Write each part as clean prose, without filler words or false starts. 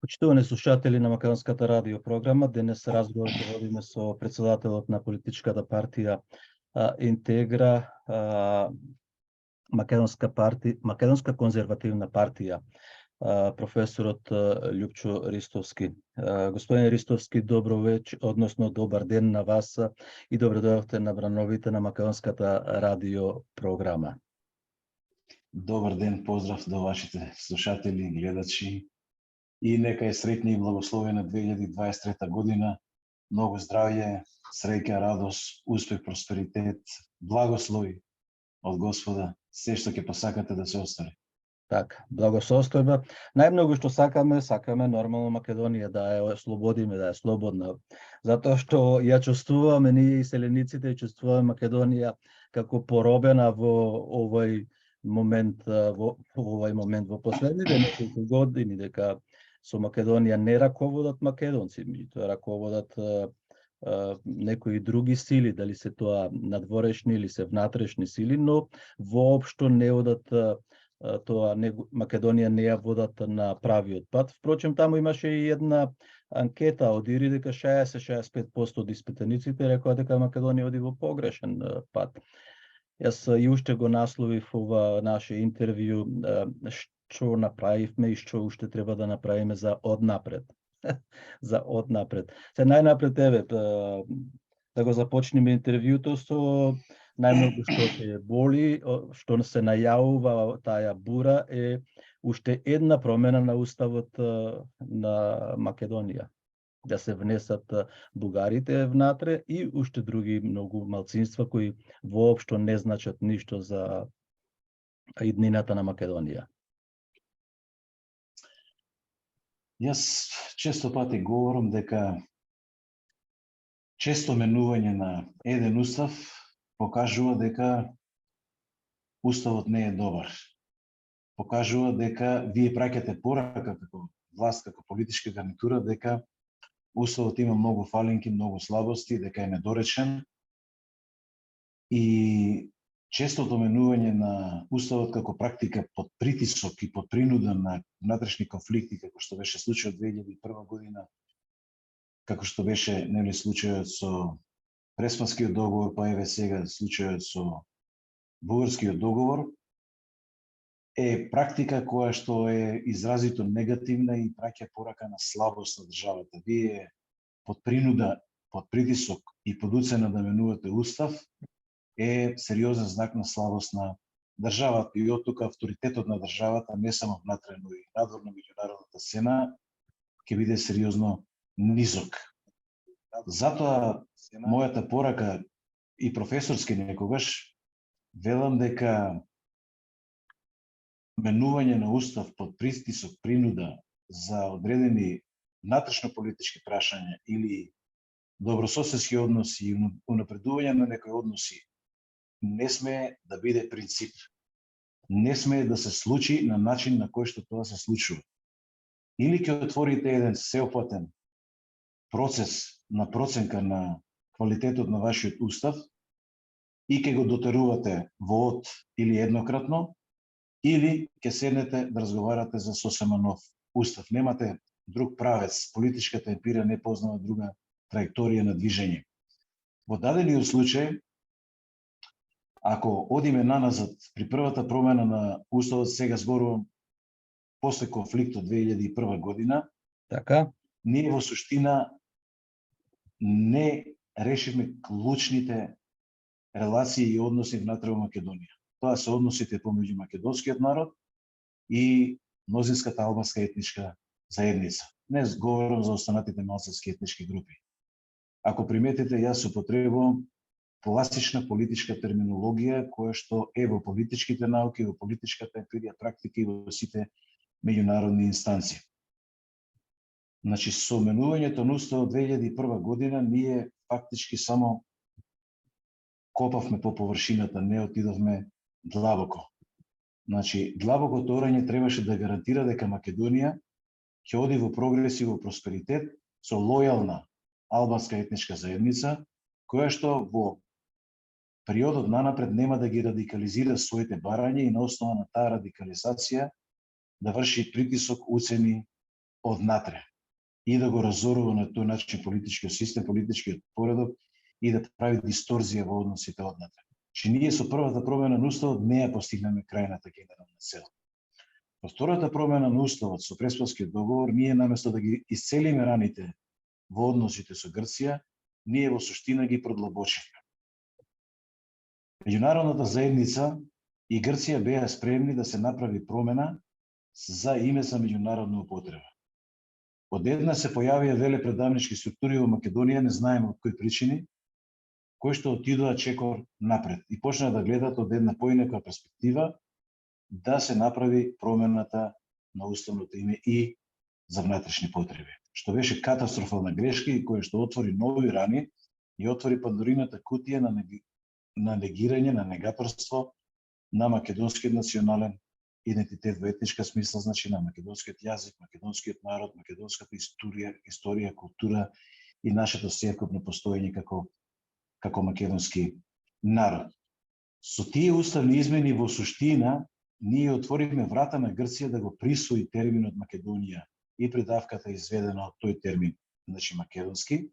Почитувани слушатели на Македонската радио програма, денес разговор ќе водиме со председателот на политичката партија Интегра, Македонска конзервативна партија, професорот Љупчо Ристовски. Господин Ристовски, добро односно добар ден на вас и добро дојдовте на брановите на Македонската радио програма. Добар ден, поздрав до вашите слушатели, гледачи и нека е среќна и благословена 2023 година. Многу здравје, среќа, радост, успех, просперитет, благослови од Господа, се што ќе посакате да се оствари. Така, благосостојба. Најмногу што сакаме нормално Македонија да ја ослободиме, да ја слободна. Затоа што ја чувствуваме ние иселениците, чувствуваме Македонија како поробена во овој момент, во последните неколку години, дека со Македонија не раководат македонци, меѓутоа раководат некои други сили, дали се тоа надворешни или се внатрешни сили, но воопшто не одат Македонија не ја водат на правиот пат. Впрочем, таму имаше и една анкета од ИРИ дека 60-65% од испитаниците рекоа дека Македонија оди во погрешен пат. Јас и уште го насловив ова наше интервју што направивме и што уште треба да направиме за однапред. За однапред. Се најнапред да го започнеме интервјуто со најмногу што ќе боли, што се најавува таа бура е уште една промена на уставот на Македонија. Да се внесат бугарите внатре и уште други многу малцинства кои воопшто не значат ништо за иднината на Македонија. Јас често пати говорам дека често менување на еден устав покажува дека уставот не е добар. Покажува дека вие праќате порака како власт, како политичка гарнитура, дека уставот има многу фалинки, многу слабости, дека е недоречен. И честото менување на уставот како практика под притисок и под принуда на внатрешни конфликти, како што беше случајот 2001 година, како што беше случајот со Преспанскиот договор, па еве сега случајот со Бугарскиот договор, е практика која што е изразито негативна и праќа порака на слабост на државата. Вие под принуда, под притисок и под уцена да менувате устав е сериозен знак на слабост на државата и од тука авторитетот на државата не само внатре, но и надвор на меѓународната сцена ќе биде сериозно низок. Затоа мојата порака и професорски некогаш велам дека менување на устав под притисок, принуда за одредени внатрешно политички прашања или добрососедски односи и унапредување на некои односи не сме да биде принцип. Не сме да се случи на начин на кој што тоа се случува. Или ќе отворите еден сеопфатен процес на проценка на квалитетот на вашиот устав и ќе го дотерувате во од или еднократно, или ќе седнете да разговарате за сосема нов устав. Немате друг правец, политичката емпирија не познава друга траекторија на движење. Во дадениот случај, ако одиме наназад при првата промена на уставот, сега зборувам после конфликтот 2001 година, така, ние во суштина не решивме клучните релации и односи внатре во Македонија. Тоа се односите помеѓу македонскиот народ и мнозинската албанска етничка заедница. Не говорам за останатите малцински етнички групи. Ако приметите, јас употребувам класична политичка терминологија која што е во политичките науки, во политичката емпирија, практика и во сите меѓународни инстанции. Значи, со менувањето на уставот 2001 година ние фактички само копавме по површината, не отидовме длабоко. Значи, длабокото орање требаше да гарантира дека Македонија ќе оди во прогрес и во просперитет со лојална албанска етничка заедница, која што во периодот нанапред нема да ги радикализира своите барања и на основа на таа радикализација да врши притисок, уцени однатре и да го разорува на тој начин политичкиот систем, политичкиот поредок и да прави дисторзија во односите однатре. Че ние со првата промена на уставот не ја постигнаме крајната генерална цел. Во втората промена на уставот со Преспанскиот договор, ние наместо да ги исцелиме раните во односите со Грција, ние во суштина ги продлабочивме. Меѓународната заедница и Грција беа спремни да се направи промена за име за меѓународна употреба. Одедна се појавија велепредавнички структури во Македонија, не знаеме од кои причини, кои што отидоа чекор напред и почнаа да гледаат од една поинаква перспектива да се направи промената на уставното име и за внатрешни потреби. Што беше катастрофална грешка и која што отвори нови рани и отвори пандорината кутија на негирање, на негаторство на македонскиот национален идентитет во етничка смисла, значи на македонскиот јазик, македонскиот народ, македонската историја, култура и нашето сејакупно постоење како македонски народ. Со тие уставни измени во суштина ние отвориме врата на Грција да го присвои терминот Македонија и придавката изведена од тој термин, значи македонски.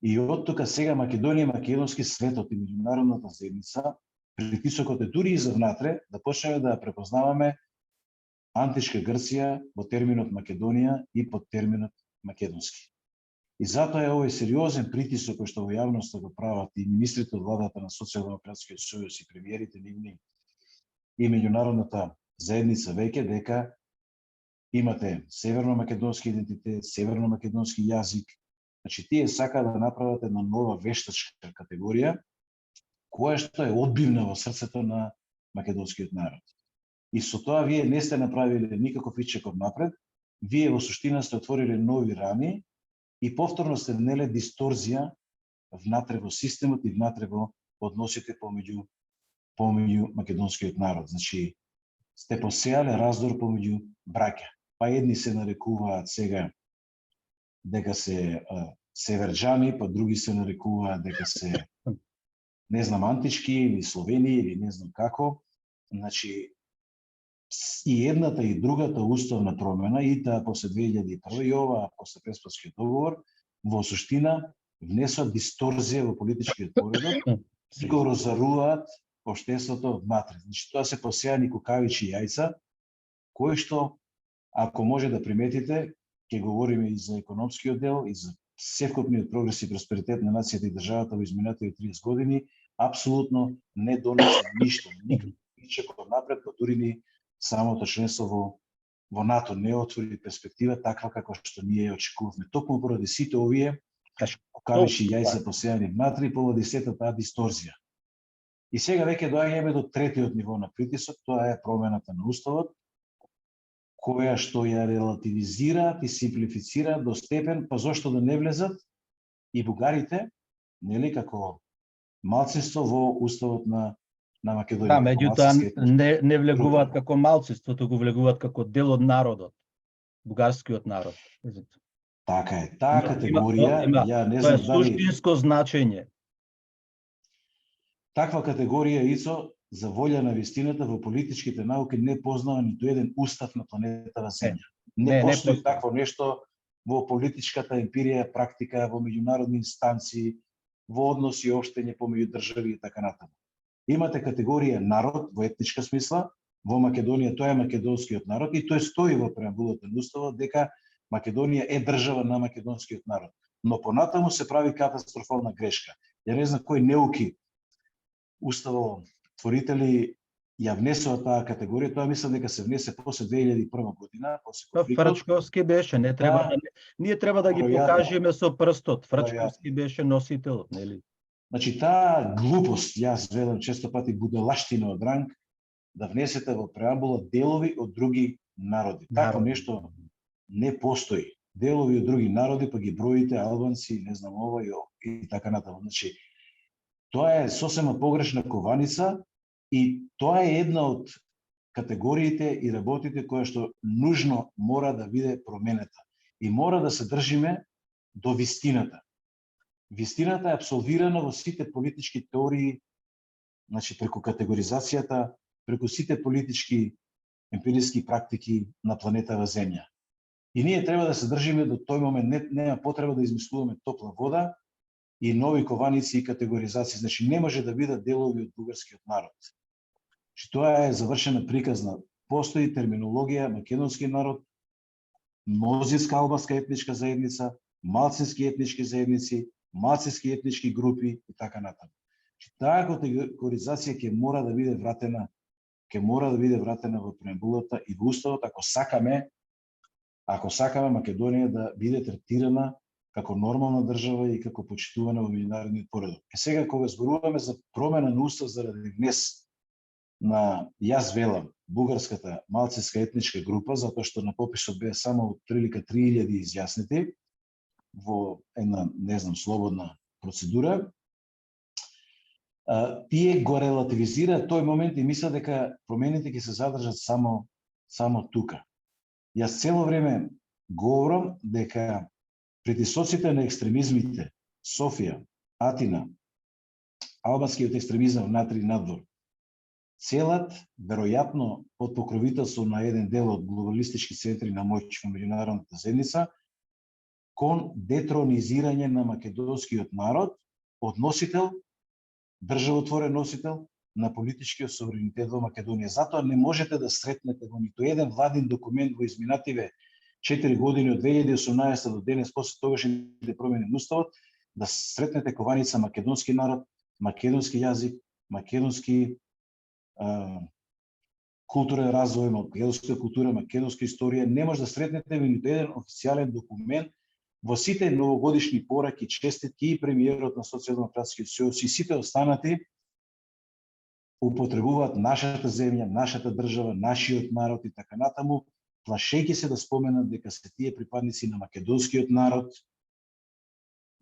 И од тука сега Македонија, македонски светот и меѓународната заедница, притисокот е дури и за внатре да почнеме да препознаваме античка Грција во терминот Македонија и под терминот македонски. И затоа е овој сериозен притисок кој што во јавноста го прават и министрите од владата на Социјалдемократскиот сојуз и премиерите нивни и меѓународната заедница веќе дека имате северно-македонски идентитет, северно-македонски јазик. Значи тие сака да направат една нова вештачка категорија која што е одбивна во срцето на македонскиот народ. И со тоа вие не сте направиле никаков ичекор напред, вие во суштина сте отвориле нови рани и повторно сте внеле дисторзија внатре во системот и внатре во односите помеѓу македонскиот народ. Значи, сте посеале раздор помеѓу браќа. Па едни се нарекуваат сега дека се северџани, па други се нарекуваат дека се не знам антички или словени или не знам како. Значи, и едната и другата уставна промена, и таа после 2001 и ова после Преспанскиот договор, во суштина внесоа дисторзија во политичкиот поредок и го разоруваат општеството внатре. Значи, тоа се посеани кукавичи јајца, кои што, ако може да приметите, ќе говориме и за економскиот дел, и за севкупниот прогрес и просперитет на нацијата и државата во изминатите 30 години, апсолутно не донесе ништо, никаков напред, па дури ни самото членство во НАТО не отвори перспектива таква како што ние очекувавме. Токму поради сите овие кукавичи јајца посеани внатре и поради сета таа дисторзија. И сега веќе доаѓаме до третиот ниво на притисок, тоа е промената на уставот, која што ја релативизира и симплифицира до степен, па зошто да не влезат и бугарите, нели, како малцинство во уставот на Македонија. Да, меѓутоа не влегуваат како малцинство, туку влегуваат како дел од народот, бугарскиот народ. Така е, таа категорија, ја не знам дали... суштинско значење. Таква категорија, Ицо, за волја на вистината во политичките науки не познава ниту еден устав на планетата Земја. Не постои такво нешто во политичката емпирија, практика, во меѓународни инстанции, во односи општење помеѓу држави и така натаму. Имате категорија народ во етничка смисла, во Македонија тоа е македонскиот народ и тој стои во преамбулата на уставот дека Македонија е држава на македонскиот народ. Но понатаму се прави катастрофална грешка. Ја не знам кој неуки уставотворители ја внесува таа категорија, тоа мислам дека се внесе после 2001 година, после конфликтот. Фрчковски беше, не треба ние треба да ги покажеме со прстот. Фрчковски беше носителот, нели? Значи таа глупост, јас велам често пати будалаштина од ранг, да внесете во преамбула делови од други народи. Такво нешто не постои. Делови од други народи, па ги броите албанци, не знам ова и така натаму. Значи тоа е сосема погрешна кованица и тоа е една од категориите и работите која што нужно мора да биде променета. И мора да се држиме до вистината. Вистината е абсолвирана во сите политички теории, значи преку категоризацијата, преку сите политички емпириски практики на планетава Земја. И ние треба да се држиме до тој момент, нема потреба да измислуваме топла вода и нови кованици и категоризации. Значи не може да бидат делови од бугарскиот народ. Значи тоа е завршена приказна. Постои терминологија македонски народ, мнозинска албанска етничка заедница, малцински етнички заедници, малцински етнички групи и така натаму. Таа категоризација ќе мора да биде вратена во преамбулата и во уставот ако сакаме Македонија да биде третирана како нормална држава и како почитувана во меѓународниот поредок. Сега кога зборуваме за промена на устав заради внес на, јас велам, бугарската малцинска етничка група, затоа што на пописот беа само прилика 3000 изјаснети во една, не знам, слободна процедура, тие го релативизираат тој момент и мислат дека промените ќе се задржат само тука. Јас цело време говорам дека притисоците на екстремизмите, Софија, Атина, албанскиот екстремизам внатре и надвор, целат, веројатно, под покровителство на еден дел од глобалистички центри на моќ во меѓународната заедница, кон детронизирање на македонскиот народ од носител, државотворен носител на политичкиот суверенитет во Македонија. Затоа не можете да сретнете во ниту еден владин документ во изминативе 4 години од 2018 до денес после тогашните промени на уставот да сретнете кованица македонски народ, македонски јазик, македонски културен развој, македонска култура, македонска историја. Не може да сретнете во ниту еден официјален документ во сите новогодишни пораки, честитки и премиерот на Социјалдемократскиот сојуз и сите останати употребуваат нашата земја, нашата држава, нашиот народ и така натаму, плашејќи се да споменат дека се тие припадници на македонскиот народ,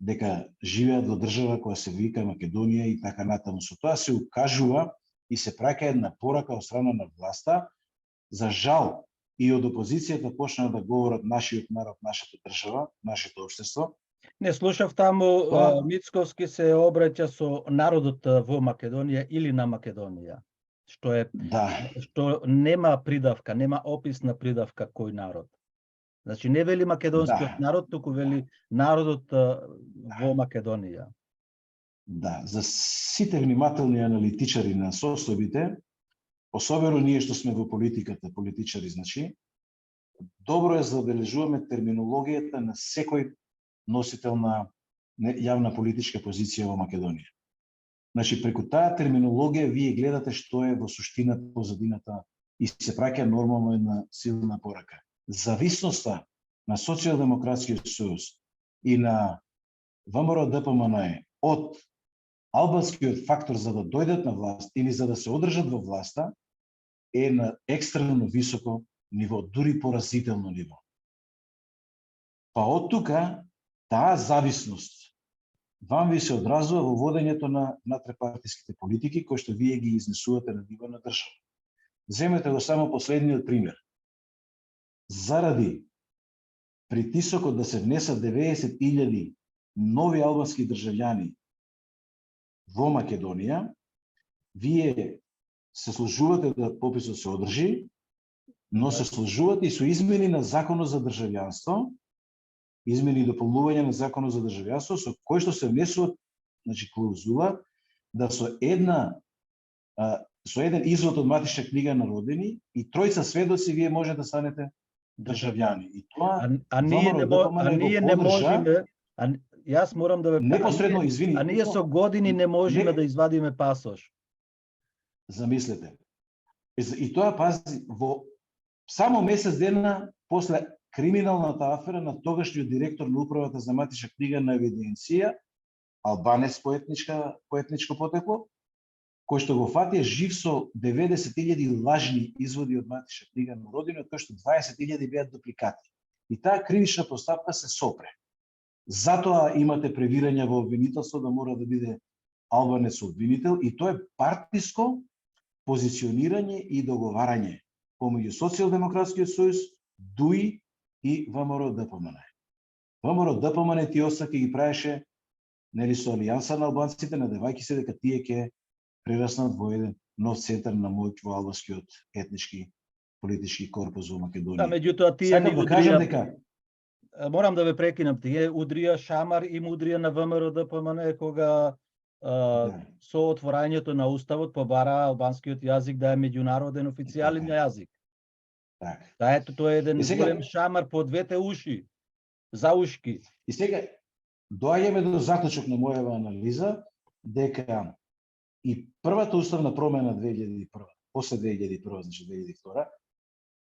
дека живеат во држава која се вика Македонија и така натаму. Со тоа се укажува и се праќа една порака од страна на власта. За жал, и од опозицијата почнаа да говорат нашиот народ, нашата држава, нашето општество. Не слушав таму Мицковски се обраќа со народот во Македонија или на Македонија, што нема придавка, нема опис на придавка кој народ. Значи не вели македонскиот народ, туку вели народот во Македонија. Да, за сите внимателни аналитичари на состојбите, особено ние што сме во политиката, политичари, значи, добро е да забележуваме терминологијата на секој носител на јавна политичка позиција во Македонија. Значи, преку таа терминологија вие гледате што е во суштината, позадината и се праќа нормално една силна порака. Зависноста на Социјалдемократскиот сојуз и на ВМРО-ДПМНЕ од албанскиот фактор за да дојдат на власт или за да се одржат во власта е на екстремно високо ниво, дури поразително ниво. Па од тука таа зависност вам ви се одразува во водењето на натрепартиските политики кои што вие ги изнесувате на ниво на држава. Земете го само последниот пример. Заради притисокот да се внесат 90.000 нови албански државјани во Македонија, вие се сложувате да пописот се одржи, но се сложувате и со измени на законот за државјанство, измени и дополнување на законот за државјанство, со кој што се внесува, значи, клаузула, да со еден извод од матична книга на родени и тројца сведоци вие може да станете државјани. И тоа ние не можеме, јас морам да ве непосредно, извини. А ние со години не можеме да извадиме пасош. Замислете. И тоа, пази, во само месец дена после криминалната афера на тогашниот директор на управата за матична книга на евиденција, албанец по етничко потекло, кој што го фатија жив со 90.000 лажни изводи од матична книга на родина, од кои што 20.000 беа дупликати. И таа кривична постапка се сопре. Затоа имате превирање во обвинителство да мора да биде албанец обвинител и тоа е партиско позиционирање и договарање помеѓу Социјалдемократскиот сојуз, ДУИ и ВМРО-ДПМН. ВМРО-ДПМН тие остаки ги правеше нели со алијанса на албанците, надевајќи се дека тие ќе прераснат во еден нов центар на моќ во албанскиот етнички политички корпус во Македонија. Да, меѓутоа тие сакам да кажам дека Морам да ве прекинам. Тие удрија шамар и удрија на ВМРО ДПМН кога Да. со отворањето на уставот побара албанскиот јазик да е меѓународен официјален Така. јазик. Така. Та ето тоа е еден И сега- голем шамар по двете уши. За ушки. И сега доаѓаме до заклучок на мојава анализа дека и првата уставна промена 2001, после 2001, значи 2002,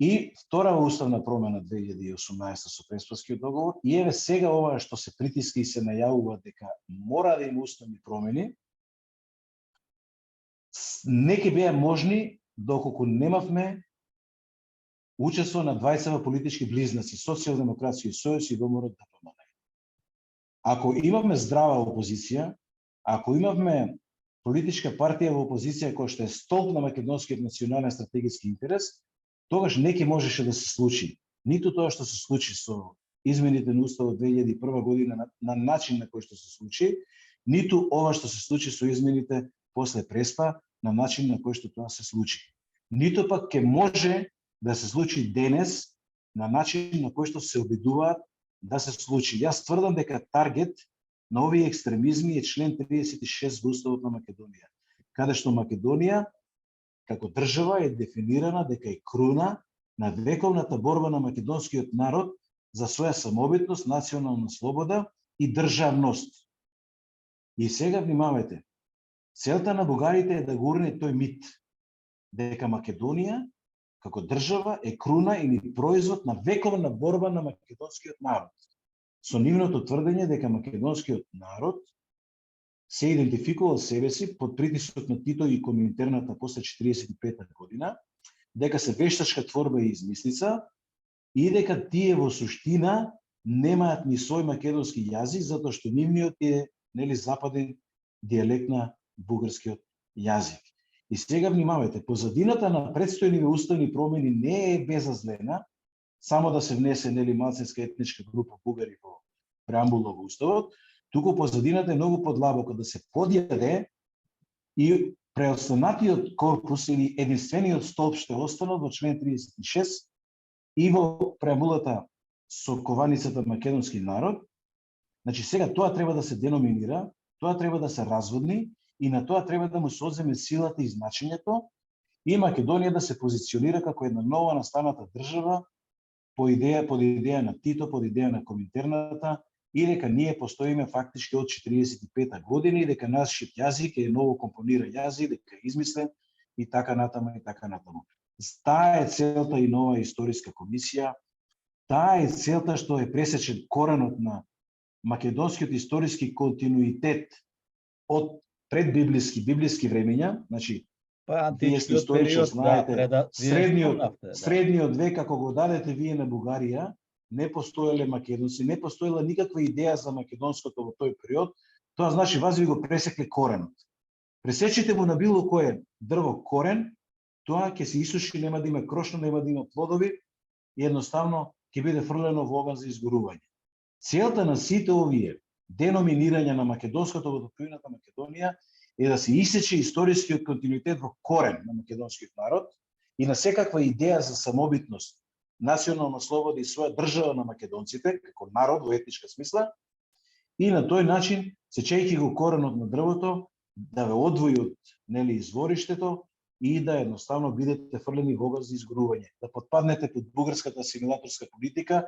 и вторава уставна промена 2018 со Преспанскиот договор, и еве сега ова што се притиска и се најавува дека мора да има уставни промени, не ќе беа можни доколку немавме учество на двајцава политички близнаци, Социјалдемократски сојуз и ВМРО ДПМН. Ако имавме здрава опозиција, ако имавме политичка партија во опозиција која што е столб на македонскиот национален стратегиски интерес, тогаш не ќе можеше да се случи ниту тоа што се случи со измените на уставот 2001 година на начин на кој што се случи, ниту ова што се случи со измените после Преспа на начин на кој што тоа се случи. Ниту пак ќе може да се случи денес на начин на кој што се обидуваат да се случи. Јас тврдам дека таргет на овие екстремизми е член 36 во Уставот на Македонија, каде што Македонија како држава е дефинирана дека е круна на вековната борба на македонскиот народ за своја самобитност, национална слобода и државност. И сега внимавајте, целта на бугарите е да гурне тој мит, дека Македонија како држава е круна или производ на вековна борба на македонскиот народ. Со нивното тврдење дека македонскиот народ се идентификувал себе си под притисок на Тито и Коминтерната после 45 година, дека се вештачка творба и измислица и дека тие во суштина немаат ни свој македонски јазик затоа што нивниот е западен дијалект на бугарскиот јазик. И сега внимавајте, позадината на предстојниве уставни промени не е безазлена, само да се внесе малцинска етничка група бугари во преамбула во уставот, туку позадината е многу подлабока, да се подјаде и преостанатиот корпус или единствениот столб што останал во член 36 и во преамбулата со кованицата македонски народ. Значи сега тоа треба да се деноминира, тоа треба да се разводни и на тоа треба да му се одземе силата и значењето и Македонија да се позиционира како една нова настаната држава под идеја на Тито, под идеја на Коминтерната, и дека ние постоиме фактички од 45 година и дека нашиот јазик е ново компониран јазик, дека е измислен и така натаму и така натаму. Таа е целта и нова историска комисија, таа е целта што е пресечен коренот на македонскиот историски континуитет од предбиблиски, библиски времења, значи вие сте историчар, знаете, средниот век, ако го дадете вие на Бугарија, не постоеле македонци, не постоела никаква идеја за македонското во тој период, тоа значи вас ви го пресекле коренот. Пресечите му на било кое дрво корен, тоа ќе се исуши, нема да има крошна, нема да има плодови и едноставно ќе биде фрлено во оган за изгорување. Целта на сите овие деноминирања на македонското во топлината Македонија е да се исече историскиот континуитет во корен на македонскиот народ и на секаква идеја за самобитност, национална слобода и своја држава на македонците, како народ во етничка смисла, и на тој начин, сечејќи го коренот на дрвото, да ве одвои од извориштето и да едноставно бидете фрлени во оган за изгорување, да потпаднете под бугарската асимилаторска политика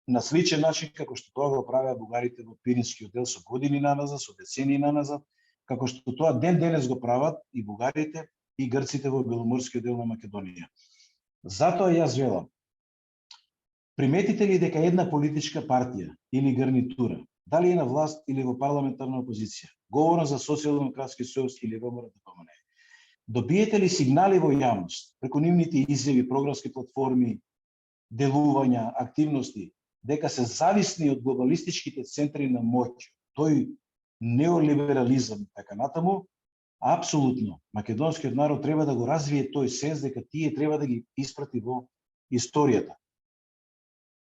на сличен начин како што тоа го правеа бугарите во Пиринскиот дел со години наназад, со децении наназад, како што тоа ден денес го прават и бугарите и грците во Беломорскиот дел на Македонија. Затоа јас велам, приметите ли дека една политичка партија или гарнитура, дали е на власт или во парламентарна опозиција, говорам за Социјалдемократски сојуз или ВМРО ДПМН, добиете ли сигнали во јавност, преку нивните изјави, програмски платформи, делувања, активности, дека се зависни од глобалистичките центри на моќ, тој неолиберализам и така натаму, апсолутно, македонскиот народ треба да го развие тој сенс дека тие треба да ги испрати во историјата.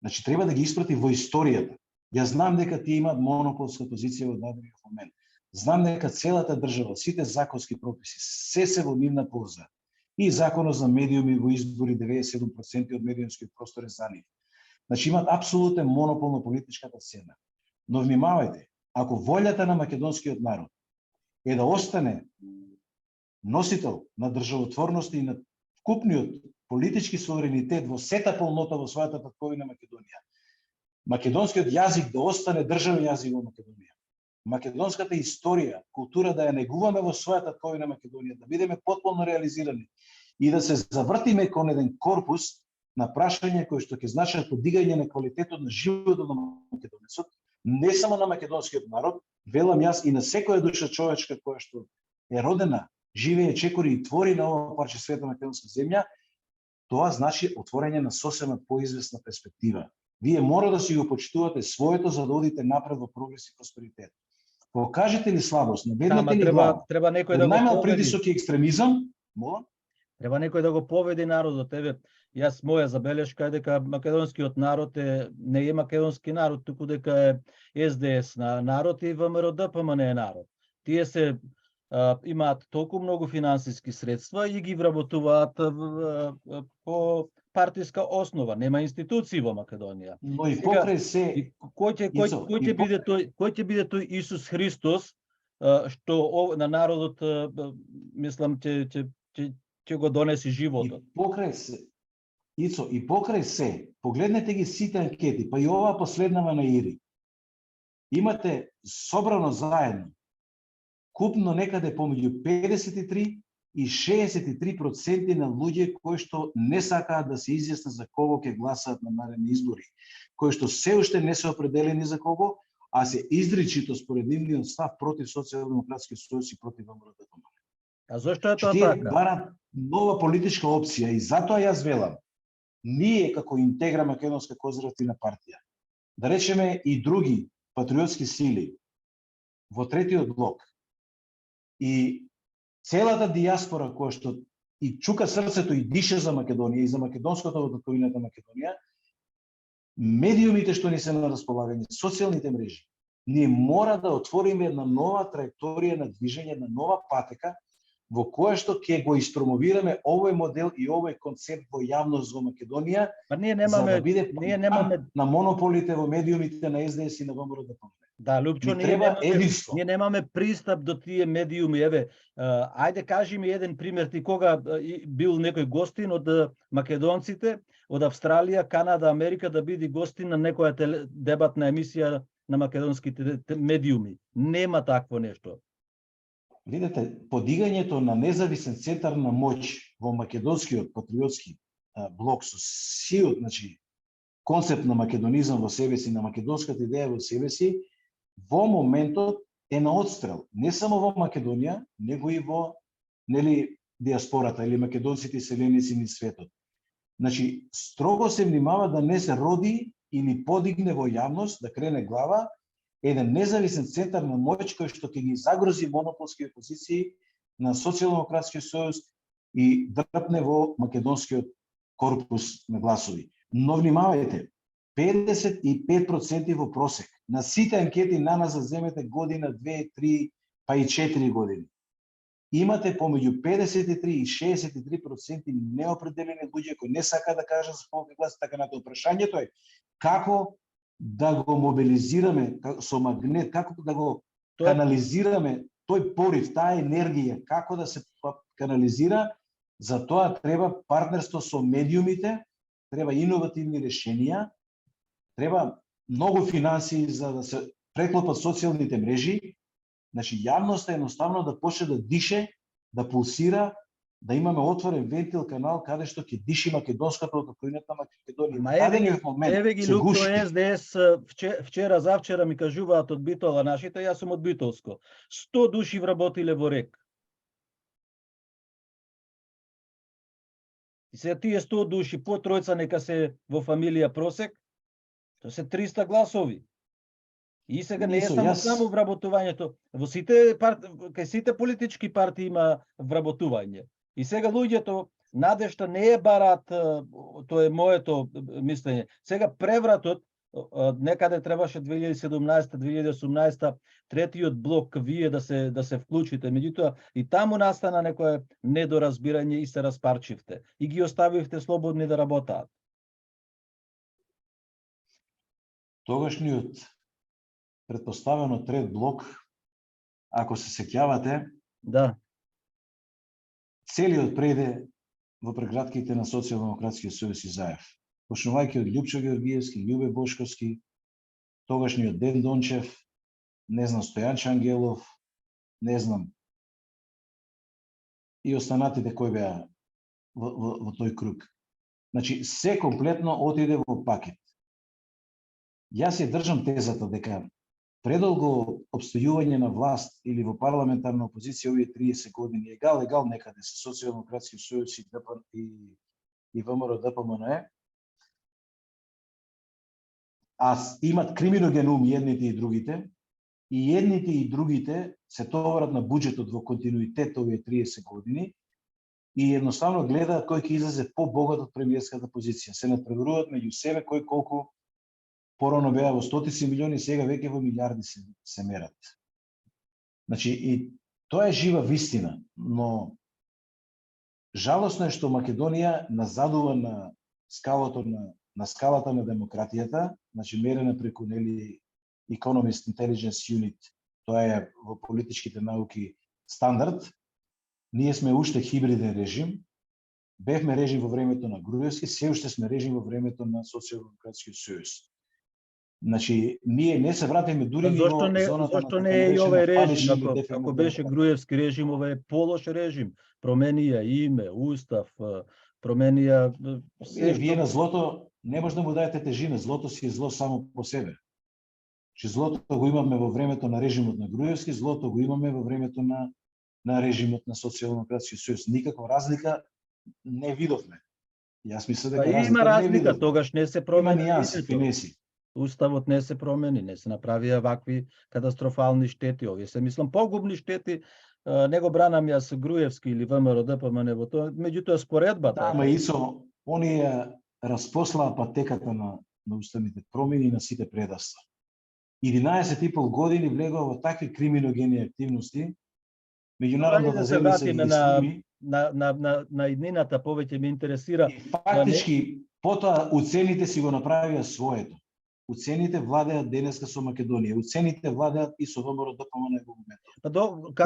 Значи, треба да ги испрати во историјата. Јас знам дека тие имаат монополска позиција во дадениот момент. Знам дека целата држава, сите законски прописи, се во нивна полза. И законот за медиуми во избори 97% од медиумскиот простор е за нив. Значи имаат апсолутен монопол на политичката сцена. Но внимавајте, ако волјата на македонскиот народ е да остане носител на државотворност и на вкупниот политички суверенитет во сета полнота во својата татковина Македонија, македонскиот јазик да остане државен јазик во Македонија, македонската историја, култура да ја негуваме во својата татковина Македонија, да бидеме потполно реализирани и да се завртиме кон еден корпус на прашање кои што ќе значат подигање на квалитетот на животот на македонецот, не само на македонскиот народ, велам јас и на секоја душа човечка која што е родена, живее, чекори и твори на ова парче света македонска земја, тоа значи отворање на сосема поизвесна перспектива. Вие мора да си го почитувате своето за да одите напред во прогрес и просперитет. Покажете ли слабост, наведнете ли глава, треба некој да го најмал поведи. предисоки екстремизам, мола? Треба некој да го поведи народот. Еве, јас моја забелешка е дека македонскиот народ не е македонски народ, туку дека е СДС народ и ВМРО ДПМН е народ. Тие се имаат толку многу финансиски средства и ги вработуваат по партиска основа. Нема институции во Македонија. Но и покрај се Кој ќе биде тој Исус Христос што на народот мислам ќе го донеси животот. И покрај се, Ицо, и покрај се, погледнете ги сите анкети, па и оваа последнава на Ири. Имате собрано заедно купно некаде помеѓу 53 и 63% на луѓе кои што не сакаат да се изјаснат за кого ќе гласаат на наредни избори, кои што се уште не се определени за кого, а се изричито според нивниот став против Социјалдемократски сојуз и против ВМРО-ДПМН. А зошто е тоа Тие така? барат нова политичка опција и затоа јас велам, ние како Интегра македонска конзервативна партија, да речеме и други патриотски сили во третиот блок и целата дијаспора која што и чука срцето и дише за Македонија и за македонското во татковината Македонија, медиумите што ни се на располагање, социјалните мрежи, ние мора да отвориме една нова траекторија на движење, на нова патека во која што ќе го испромовираме овој модел и овој концепт во јавност во Македонија, Па ние за да биде немаме на монополите во медиумите на СДС и на ВМРО-ДПМН. Да, Лупчо, ние немаме пристап до тие медиуми. Еве, ајде кажи ми еден пример, ти кога бил некој гостин од македонците, од Австралија, Канада, Америка да биде гостин на некоја дебатна емисија на македонските медиуми. Нема такво нешто. Видете, подигањето на независен центар на моќ во македонскиот патриотски блок со сиот, значи, концепт на македонизам во себе си, на македонската идеја во себе си, во моментот е на отстрел. Не само во Македонија, него и во диаспората или македонците иселеници низ светот. Значи, строго се внимава да не се роди или подигне во јавност, да крене глава, еден независен центар на моќ кој што ќе ги загрози монополски позиции на Социјалдемократскиот сојуз и дрпне во македонскиот корпус на гласови. Но внимавајте, 55% во просек. На сите анкети наназад земете година, 2, 3, па и 4 години. Имате помеѓу 53 и 63% неопределени луѓе кои не сакаат да кажат за кого ќе гласат, така натаму. Прашањето е како да го мобилизираме со магнет, како да го канализираме тој порив, таа енергија, како да се канализира. За тоа треба партнерство со медиумите, треба иновативни решенија, треба многу финансии за да се преклопат социјалните мрежи. Значи, јавноста едноставно да почне да дише, да пулсира, да имаме отворен вентил, канал, каде што ќе диши македонската од татковината Македонија. Еве ги Лукчо СДС, вчера, завчера ми кажуваат од Битола нашите, јас сум од Битолско. 100 души вработиле во РЕК. И се тие 100 души, по тројца нека се во фамилија просек, тоа се 300 гласови. И сега не е само вработувањето. Во кај сите политички партии има вработување. И сега луѓето надежта не е барат, тоа е моето мислење. Сега превратот некаде требаше 2017-2018 третиот блок вие да се вклучите. Меѓутоа и таму настана некое недоразбирање и се распарчивте и ги оставивте слободни да работаат. тогашниот претпоставено трет блок, ако се сеќавате, Да. целиот преде во прегратките на Социјалдемократскиот сојуз и Заев. Почнувајќи од Љупчо Георгиевски, Љубе Бошковски, тогашниот Ден Дончев, не знам Стојан Ангелов, не знам и останатите кои беа во тој круг. Значи, се комплетно отиде во пакет. Јас ја држам тезата дека предолго обстојување на власт или во парламентарна опозиција овие 30 години егал некаде со Социјалдемократски сојуз и ВМРО ДПМНЕ, а имат криминоген ум едните и другите, и едните и другите се товарат на буџетот во континуитет овие 30 години и едноставно гледаат кој ќе излезе по-богат од премиерската позиција. Се надпреваруваат меѓу себе кој колку порано беа во стотици милиони, сега веќе во милиарди се мерат. Значи, и тоа е жива вистина, но жалосно е што Македонија назадува на скалата на демократијата, значи мерена преку Economist Intelligence Unit, тоа е во политичките науки стандард. Ние сме уште хибриден режим, бевме режим во времето на Груевски, се уште сме режим во времето на Социјалдемократскиот сојуз. Значи, ние не се вратиме дури ни во зоната зашто не е и овој режим, ако беше Груевски режим, овој е полош режим. Променија име, устав, променија се. Вие на злото не може да му даете тежина, злото си е зло само по себе. Че злото го имаме во времето на режимот на Груевски, злото го имаме во времето на режимот на Социјалдемократскиот сојуз. Никаква разлика не видовме. Јас мислам дека има разлика, тогаш не се промени финеси. Уставот не се промени, не се направија вакви катастрофални штети. Овие се мислам погубни штети. Не го бранам јас Груевски или ВМРО ДПМНЕ во тоа, меѓутоа споредбата. Да, ама ИСО, оние распослаа патеката на уставните промени и на сите предавства. 11,5 години влегува во такви криминогени активности. Меѓународната заедница ги сними на иднината повеќе ме интересира. И фактички потоа уцените си го направија своето. Уцените владеат денеска со Македонија. Уцените владеат и со ВМРО ДПМНЕ во моментот.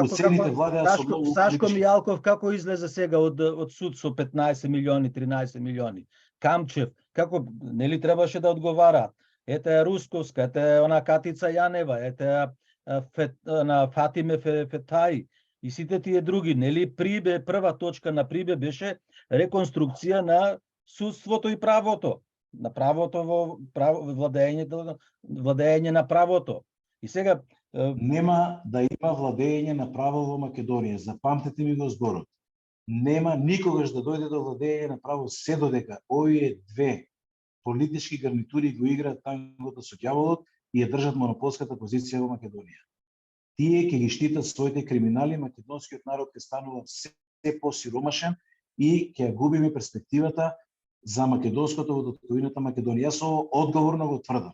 Уцените владеат со многу Сашко Мијалков како излезе сега од суд со 15 милиони, 13 милиони. Камчев како нели требаше да одговара? Ете е Русковска, ете е она Катица Јанева, ете на Фатиме Фетај и сите тие други, нели Прибе, прва точка на Прибе беше реконструкција на судството и правото, на правото во владење на правото. И сега нема да има владење на право во Македонија. Запамтете ми го зборот. Нема никогаш да дојде до владење на право се додека овие две политички гарнитури го играат тангото со ѓаволот и ја држат монополската позиција во Македонија. Тие ќе ги штитат своите криминали, македонскиот народ ќе станува се посиромашен и ќе губиме перспективата за македонското во татковината Македонија. Јас ово одговорно го тврдам.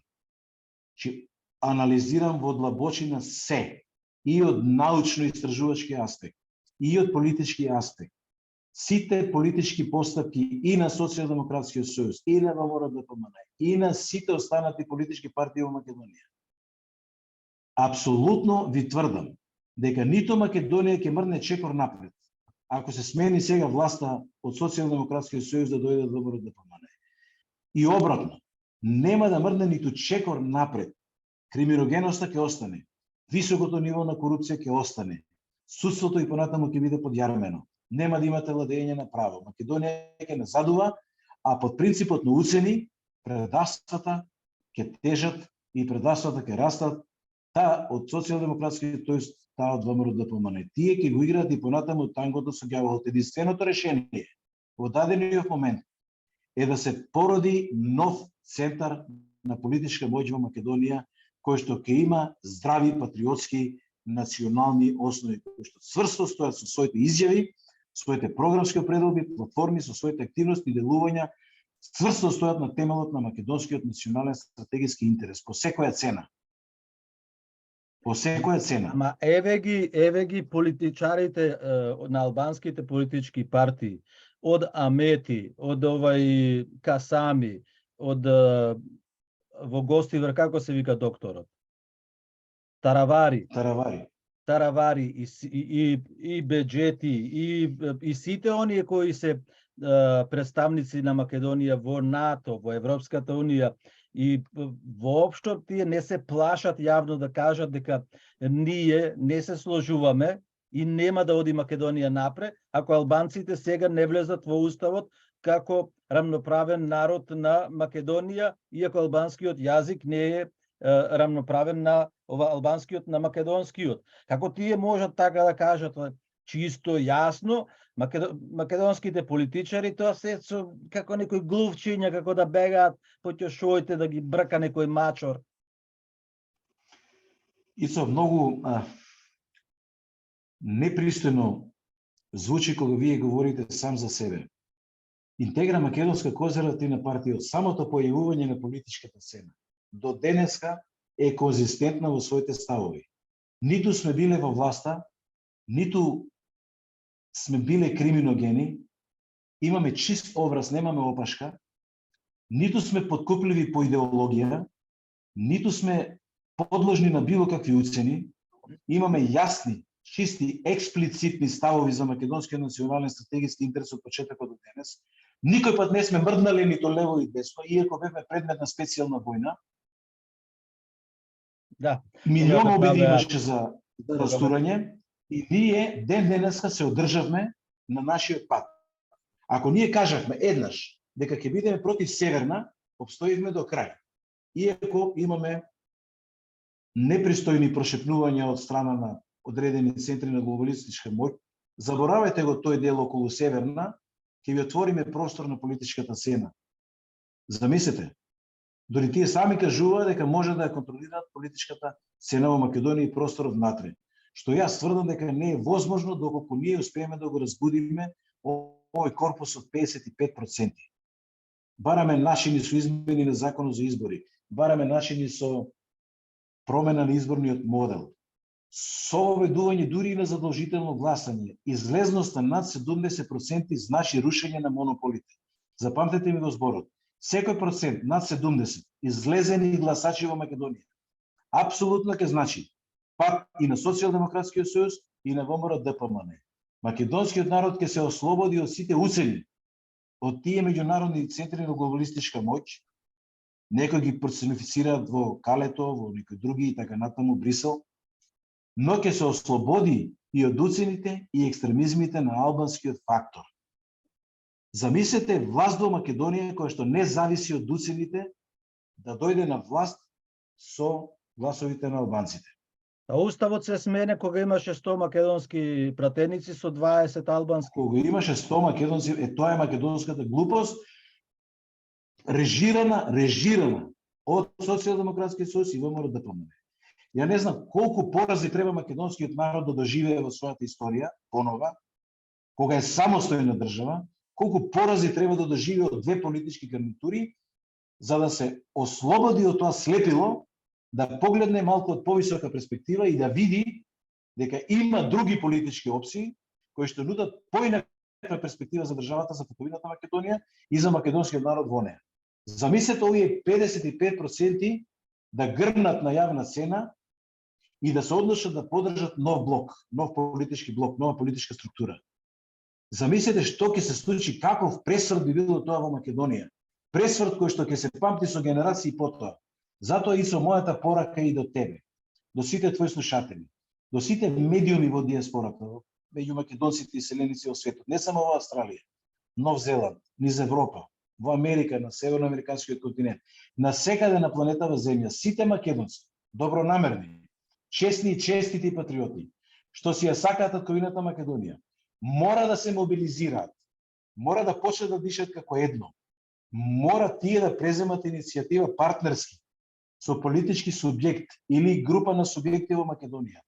Че анализирам во длабочина се, и од научно-истражувачки аспект, и од политички аспект. Сите политички постапки и на Социјалдемократскиот сојуз, и на ВМРО ДПМНЕ, и на сите останати политички партии во Македонија. Апсолутно ви тврдам дека ниту Македонија ќе мрне чекор напред, ако се смени сега власта од Социјалдемократскиот сојуз да дојде до ВМРО ДПМНЕ. И обратно, нема да мрне ниту чекор напред. Криминогеноста ќе остане, високото ниво на корупција ќе остане, судството и понатаму ќе биде подјармено. Нема да имате владење на право. Македонија ќе назадува, а под принципот на уцени, предавствата ќе тежат и предавствата ќе растат, таа од Социјалдемократскиот, тоест таа од ВМРО ДПМНЕ. Тие ќе го играат и понатаму тангото со ѓаволот. Единственото решение во дадениот момент е да се породи нов центар на политичка моќ во Македонија, кој што ќе има здрави патриотски национални основи, кои што цврсто стојат со своите изјави, своите програмски определби, платформи, со своите активности и делувања, цврсто стојат на темелот на македонскиот национален стратегиски интерес, по секоја цена. По секоја цена. Ама еве ги политичарите на албанските политички партии, од Амети, од Касами, од во Гостивар, како се вика докторот? Таравари. Таравари И Беџети и сите оние кои се представници на Македонија во НАТО, во Европската унија и воопшто тие не се плашат јавно да кажат дека ние не се сложуваме и нема да оди Македонија напред ако албанците сега не влезат во уставот како рамноправен народ на Македонија, иако албанскиот јазик не е рамноправен на албанскиот на македонскиот. Како тие можат така да кажат чисто јасно, македонските политичари тоа се како некои глувчиња, како да бегаат по ќошоите да ги брка некој мачор. И со многу непристојно звучи кога вие говорите сам за себе. Интегра Македонска конзервативна партија од самото појавување на политичката сцена до денеска е конзистентна во своите ставови. Ниту сме биле во власта, ниту сме биле криминогени, имаме чист образ, немаме опашка, ниту сме подкупливи по идеологија, ниту сме подложни на било какви уцени, имаме јасни, чисти, експлицитни ставови за македонскиот национален стратегиски интерес од почетокот до денес. Никој пат не сме мрднале нито лево и десно, иако бевме предмет на специјална војна. Да. Милион обиди имаше за растурање и ние ден денеска се одржавме на нашиот пат. Ако ние кажавме еднаш дека ќе бидеме против Северна, обстоивме до крај. Иако имаме непристојни прошепнувања од страна на одредени центри на глобалистичка моќ, заборавајте го тој дел околу Северна, ќе ви отвориме простор на политичката сцена. Замислете, дори тие сами кажуваат дека може да ја контролираат политичката сцена во Македонија и просторот внатре. Што јас тврдам дека не е возможно доколку ние успееме да го разбудиме овој корпус од 55%. Бараме начини со измени на законот за избори, бараме начини со промена на изборниот модел, со воведување дури и на задолжително гласање, излезноста над 70% значи рушење на монополите. Запамтете ми го зборот. Секој процент над 70 излезени гласачи во Македонија апсолутно ќе значи пат и на Социјалдемократскиот сојуз и на ВМРО-ДПМН. Македонскиот народ ќе се ослободи од сите уцени, од тие меѓународни центри на глобалистичка моќ, некои ги персонифицираат во Калето, во некои други и така натаму Брисел, но ќе се ослободи и од уцените и екстремизмите на албанскиот фактор. Замислете власт во Македонија која што не зависи од уцените да дојде на власт со гласовите на албанците. А уставот се смене кога имаше 100 македонски пратеници со 20 албански. Кога имаше 100 македонци, тоа е македонската глупост, режирана од Социјалдемократскиот сојуз и ВМРО-ДПМН. Ја не знам колку порази треба македонскиот народ да доживее во својата историја, понова, кога е самостојна држава, колку порази треба да доживее од две политички гарнитури, за да се ослободи од тоа слепило, да погледне малку од повисока перспектива и да види дека има други политички опции кои што нудат поинаква перспектива за државата, за татовината Македонија и за македонскиот народ во неа. Замислете овие 55% да грмнат на јавна сцена и да се одлучат да поддржат нов блок, нов политички блок, нова политичка структура. Замислете што ќе се случи, каков пресврт би било тоа во Македонија. Пресврт кој што ќе се памти со генерации потоа. Затоа и со мојата порака и до тебе, до сите твои слушатели, до сите медиуми во диаспората, меѓу македонците и селеници во светот, не само во Австралија, Нов Зеланд, низ Европа, во Америка, на северноамериканскиот континент, на секаде на планетава Земја, сите македонци, добронамерни, честни и честити патриоти, што си ја сакаат татковината Македонија, мора да се мобилизираат, мора да почнат да дишат како едно, мора тие да преземат иницијатива партнерски со политички субјект или група на субјекти во Македонија,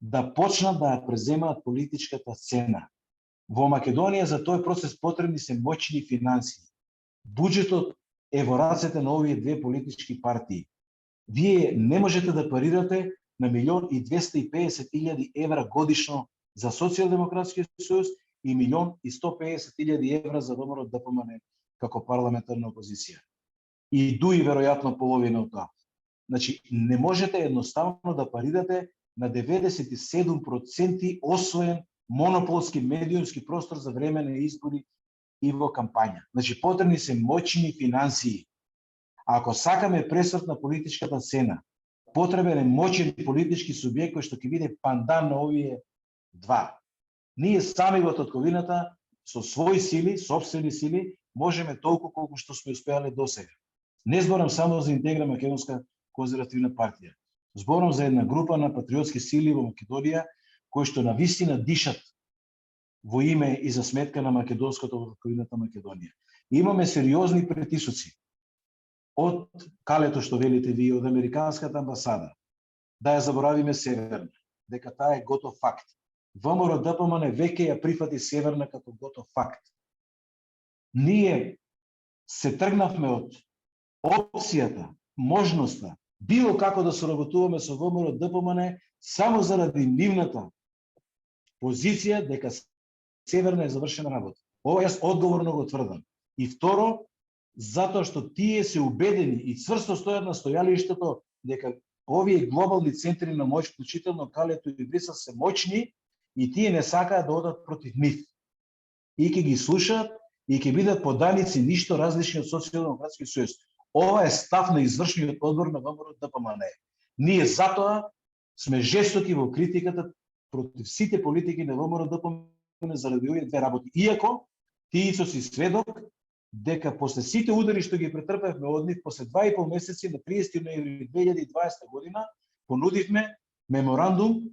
да почнат да ја преземаат политичката сцена. Во Македонија за тој процес потребни се моćни финансии. Буџетот е во рацете на овие две политички партии. Вие не можете да парирате на 1.250.000 евра годишно за Социјалдемократскиот сојуз и 1.150.000 евра за ВМРО-ДПМН како парламентарна опозиција. и дуи веројатно половина од тоа. Значи, не можете едноставно да парирате на 97% освоен монополски медиумски простор за време на избори и во кампања. Значи, потребни се моćни финансии. Ако сакаме пресврт на политичката сцена, потребен е моćен политички субјект кој што ќе биде пандан на овие два. Ние сами во татковината со своји сили, собствени сили, можеме толку колку што сме успеале досега. Не зборам само за Интегра Македонска конзервативна партија. Зборам за една група на патриотски сили во Македонија кои што навистина дишат во име и за сметка на македонското во татковината Македонија. Имаме сериозни притисоци од калето што велите вие, од Американската амбасада, да ја заборавиме Северна, дека таа е готов факт. ВМРО ДПМН веќе ја прифати Северна като готов факт. Ние се тргнавме од опцијата, можноста, било како да соработуваме со ВМРО ДПМН само заради нивната позиција дека Северна е завршена работа. Ова јас одговорно го тврдам. И второ, затоа што тие се убедени и цврсто стојат на стојалиштето дека овие глобални центри на моќ, вклучително Калето и Брисел, се моćни и тие не сакаат да одат против нив. И ќе ги слушаат и ќе бидат поданици ништо различни од Социјалдемократски сојуз. Ова е став на извршниот одбор на ВМРО ДПМН. Ние затоа сме жестоки во критиката против сите политики на ВМРО ДПМН заради овие две работи. Иако Тијицо си сведок дека после сите удари што ги претрпевме од нив, после 2,5 месеци на 30 ноември 2020 година, понудивме меморандум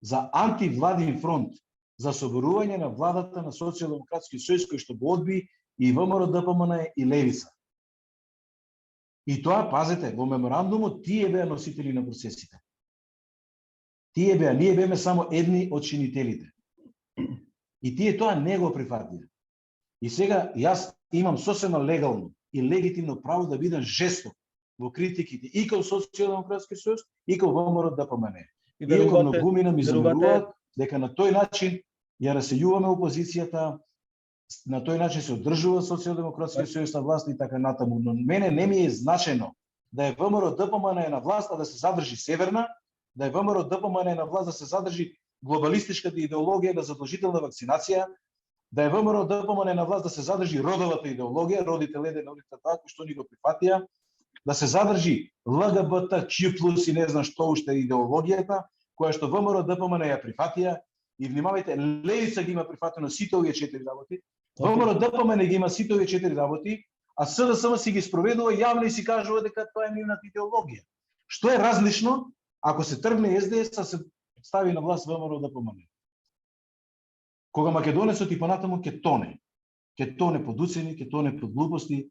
за антивладин фронт за соборување на владата на Социјалдемократски сојуз кој што го одби и ВМРО ДПМН и Левица. И тоа, пазете, во меморандумот тие беа носители на процесите. Тие беа, ние беме само едни од чинителите. И тие тоа не го прифатија. И сега јас имам сосема легално и легитимно право да бидам жесток во критиките и кон Социјалдемократски сојуз и кон ВМРО ДПМН. Иако многумина ми замеруваат дека на тој начин ја расејуваме опозицијата, на тој начин се одржува Социјалдемократски сојуз на власт и така натаму. Но мене не ми е значено да е ВМРО ДПМН на власт, а да се задржи Северна, да е ВМРО ДПМН на власт, да се задржи глобалистичката идеологија на задолжителна вакцинација, да е ВМРО ДПМН на власт, да се задржи родовата идеологија, родите леде, родите така, што ни го прифатија, да се задржи ЛГБТ, Q+, и не знам што уште идеологијата, која што ВМРО ДПМН ја прифатија, и внимавајте, Левица ги има прифатено сите овие 4 работи, ВМРО ДПМН ги има сите овие 4 работи, а СДСМ си ги спроведува јавно и си кажува дека тоа е нивната идеологија. Што е различно ако се тргне СДС, а се стави на власт ВМРО ДПМН? Кога македонецот и понатаму ќе тоне под уцени, ќе тоне под глупости,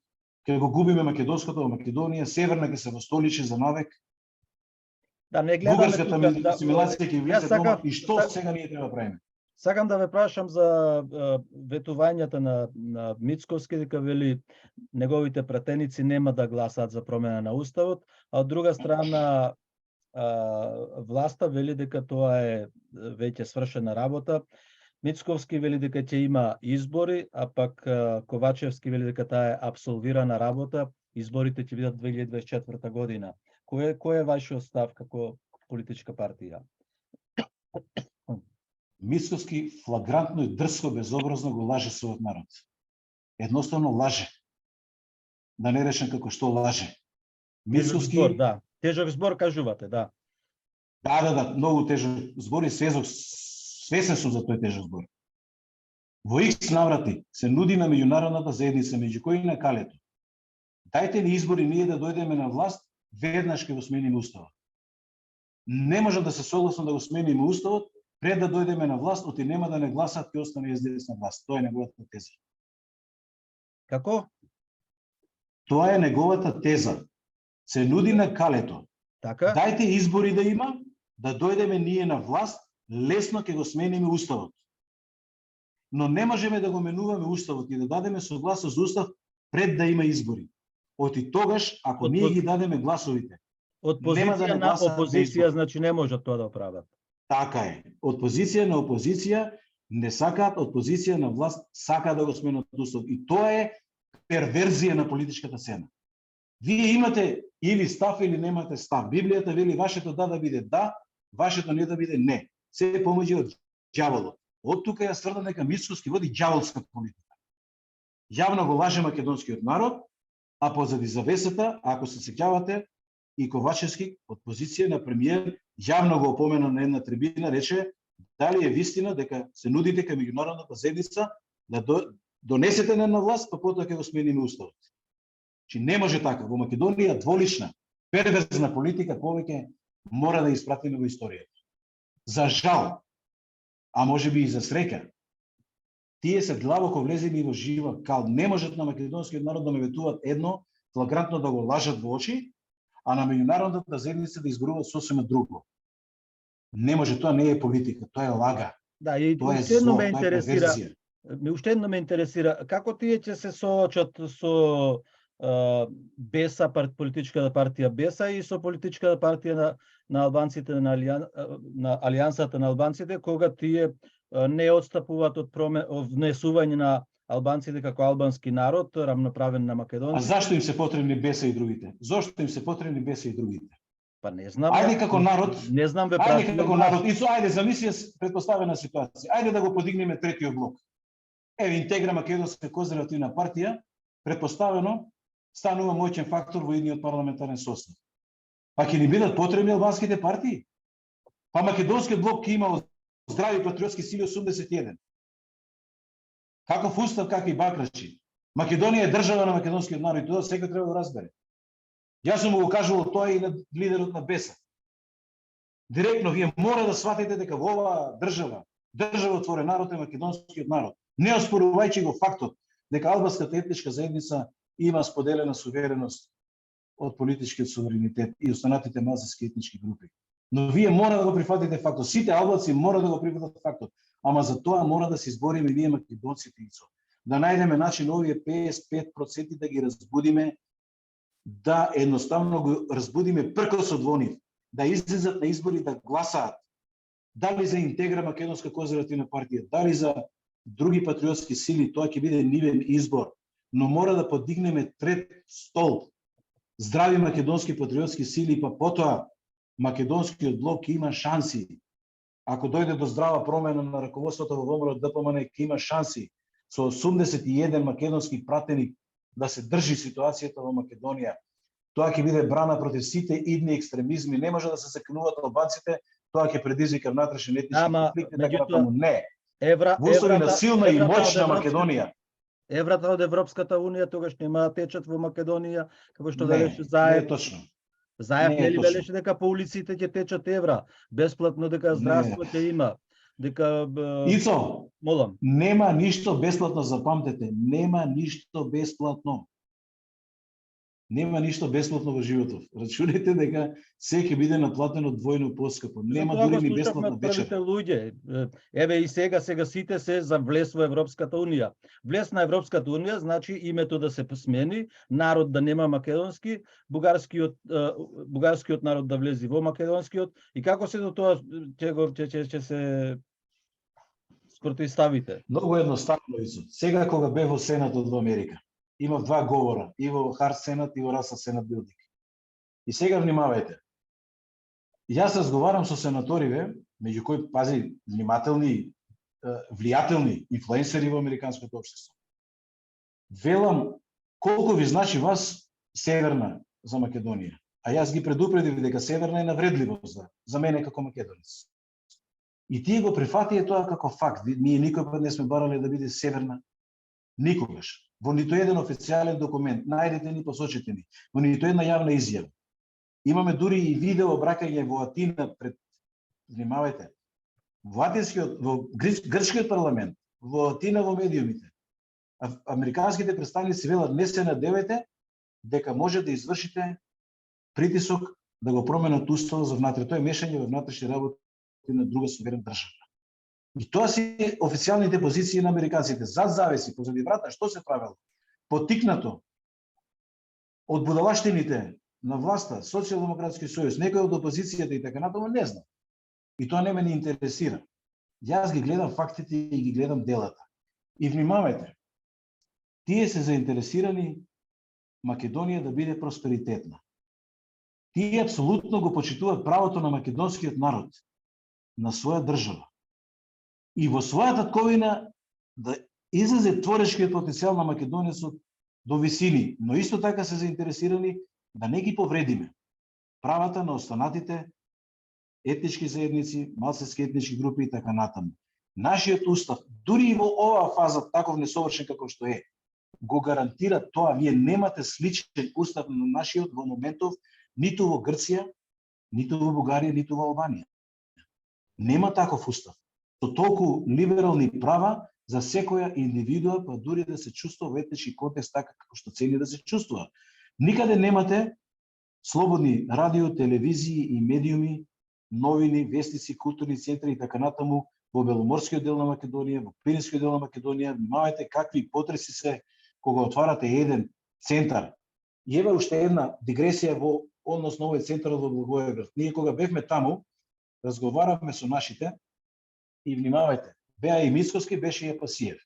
ќе го губиме македонското во Македонија, Северна ќе се востоличи за навек. Да не гледаме бугарската асимилација ќе влезе дома и што сега ние треба правиме? Сакам да ве прашам за ветувањата на Мицковски, дека вели неговите пратеници нема да гласаат за промена на уставот, а од друга страна власта вели дека тоа е веќе свршена работа. Мицковски вели дека ќе има избори, а пак Ковачевски вели дека таа е абсолвирана работа, изборите ќе бидат 2024 година. Кој е вашиот став како политичка партија? Мицковски флагрантно и дрско, безобразно го лаже својот народ. Едноставно лаже. Да не речем како што лаже. Мицковски збор, да. Тежок збор кажувате, да. Да, многу тежок збор и свесен сум за тој тежок збор. Во X наврати се нуди на меѓународната заедница, меѓу кои на Калето. Дајте ни избори ние да дојдеме на власт, веднаш ќе го смениме уставот. Не можам да се согласам да го смениме уставот пред да дојдеме на власт, оти нема да не гласат ќе остане СДС на власт. Тоа е неговата теза. Како? Тоа е неговата теза. Се нуди на Калето. Така? Дајте избори да има, да дојдеме ние на власт, лесно ќе го смениме уставот. Но не можеме да го менуваме уставот и да дадеме согласност за устав пред да има избори. Оти тогаш, ако ние ги дадеме гласовите, од позиција на опозиција, значи не можат тоа да прават. Така е. Од позиција на опозиција не сакаат, од позиција на власт сакаат да го сменат устав. И тоа е перверзија на политичката сцена. Вие имате или став или немате став. Библијата вели вашето да биде да, вашето не да биде не. Се помеѓу од ѓаволот. Од тука ја тврдам дека Мицкоски води ѓаволска политика. Јавно го лаже македонскиот народ, а позади завесата, ако се сеќавате, и Ковачевски од позиција на премиер јавно го опомена на една трибина, рече дали е вистина дека се нудите кај меѓународната заедница да донесете на власт, па потоа ќе го смениме уставот. Чи не може така. Во Македонија дволична, перверзна политика повеќе мора да испратиме во историјата. За жал, а може би и за среќа, тие се длабоко влезени во жива кал. Не можат на македонскиот народ да ме ветуваат едно, флагрантно да го лажат во очи, а на меѓународната заедница да изборуваат сосема друго. Не може, тоа не е политика, тоа е лага. Да, и уште едно ме интересира. Уште едно ме интересира, како тие ќе се соочат со БЕСА, политичката партија БЕСА и со политичката партија на албанците на Алијансата на албанците, кога тие не отстапуваат од внесување на албанците како албански народ, рамноправен на македонците. А зашто им се потребни БЕСА и другите? Зошто им се потребни БЕСА и другите? Па не знам. Ајде како народ, не знам ајде како народ, ајде замисли предпоставена ситуација. Ајде да го подигнеме третиот блок. Еве Интегра македонска конзервативна партија, предпоставено станува моćен фактор во идниот парламентарен состав. Па ќе ни бидат потребни албанските партии? Па македонскиот блок ќе има здрави патриотски сили 81. Каков устав, какви бакрачи. Македонија е држава на македонскиот народ и тоа секој треба да разбере. Јас сум го кажувал тоа и на лидерот на БЕСА. Директно вие мора да сватите дека во оваа држава, државотворен народ е македонскиот народ. Не оспорувајќи го фактот дека албанската етничка заедница има споделена сувереност од политичкиот суверенитет и останатите мазарски етнички групи. Но вие мора да го прифатите фактот. Сите албанци мора да го прифатат фактот. Ама за тоа мора да се избориме ние македонците ицо. Да најдеме начин овие 55% да ги разбудиме, да едноставно го разбудиме пркосот во нив, да излезат на избори да гласаат. Дали за Интегра македонска конзервативна партија, дали за други патриотски сили, тоа ќе биде нивен избор. Но мора да подигнеме трет столб. Здрави македонски патриотски сили, па потоа македонскиот блок ќе има шанси. Ако дојде до здрава промена на раководството во ВМРО ДПМН, ќе има шанси со 81 македонски пратеник да се држи ситуацијата во Македонија. Тоа ќе биде брана против сите идни екстремизми. Не може да се закануваат албанците, тоа ќе предизвика внатрешен етнички конфликт, така таму не. Во услови на силна и моćна Македонија. Еврата од Европската унија тогаш нема да течат во Македонија, како што велеше Заев. Не е точно. Заев нели велеше дека по улиците ќе течат евра, бесплатно, дека здравство ќе има, дека Ицо, молам. Нема ништо бесплатно, запамтете, нема ништо бесплатно. Нема ништо бесплатно во животот. Рачунете дека се ќе биде наплатено двојно поскапо. Нема дури ни бесплатно вечер. Луѓе, еве и сега сите се за влез во Европската унија. Влез на Европската унија значи името да се смени, народ да нема македонски, бугарскиот народ да влези во македонскиот, и како се до тоа ќе се спротивставите? Многу едноставно, Ицо. Сега кога бев во Сенатот во Америка, имав два говора, и во Хард Сенат и во Расел Сенат билдинг. И сега внимавајте. Јас разговарам со сенаториве, меѓу кои, пази, внимателни, влијателни инфлуенсери во американското општество. Велам, колку ви значи вас Северна за Македонија? А јас ги предупредив дека Северна е навредливо за мене како македонец. И тие го прифатија тоа како факт. Ние никој пат не сме барале да биде Северна. Никогаш. Во нито еден официјален документ, најдете ни, посочете ни, во нито една јавна изјава. Имаме дури и видео обраќање во Атина пред, внимавајте, во грчкиот парламент, во Атина во медиумите. Американските представници велат, не се надевајте дека може да извршите притисок да го променат уставот за внатре. Тоа е мешање во внатрешни работи на друга суверена држава. И тоа се официјалните позиции на американците. Зад завеси, позади врата, што се правело? Потикнато од будалаштините на власта, Социјалдемократски сојуз, некој од опозицијата и така натаму, не знам. И тоа не ме не интересира. Јас ги гледам фактите и ги гледам делата. И внимавајте, тие се заинтересирани Македонија да биде просперитетна. Тие апсолутно го почитуваат правото на македонскиот народ на своја држава. И во својата татковина да излезе творечкиот потенцијал на македонецот до висини, но исто така се заинтересирани да не ги повредиме правата на останатите етнички заедници, малцински етнички групи и така натаму. Нашиот устав, дури и во оваа фаза, таков несовршен како што е, го гарантира тоа. Вие немате сличен устав на нашиот во моментов ниту во Грција, ниту во Бугарија, ниту во Албанија. Нема таков устав. Со толку либерални права за секоја индивидуа, па дури да се чувствува во етнички контекст така како што цени да се чувствува. Никаде немате слободни радио, телевизии и медиуми, новини, вестници, културни центри и така натаму во Беломорскиот дел на Македонија, во Пиринскиот дел на Македонија. Внимавајте какви потреси се кога отварате еден центар. И еве уште една дигресија во однос на овој центар во Благоевград. Ние кога бевме таму, разговаравме со нашите и внимавајте, беа и Мицкоски, беше и Апасиев.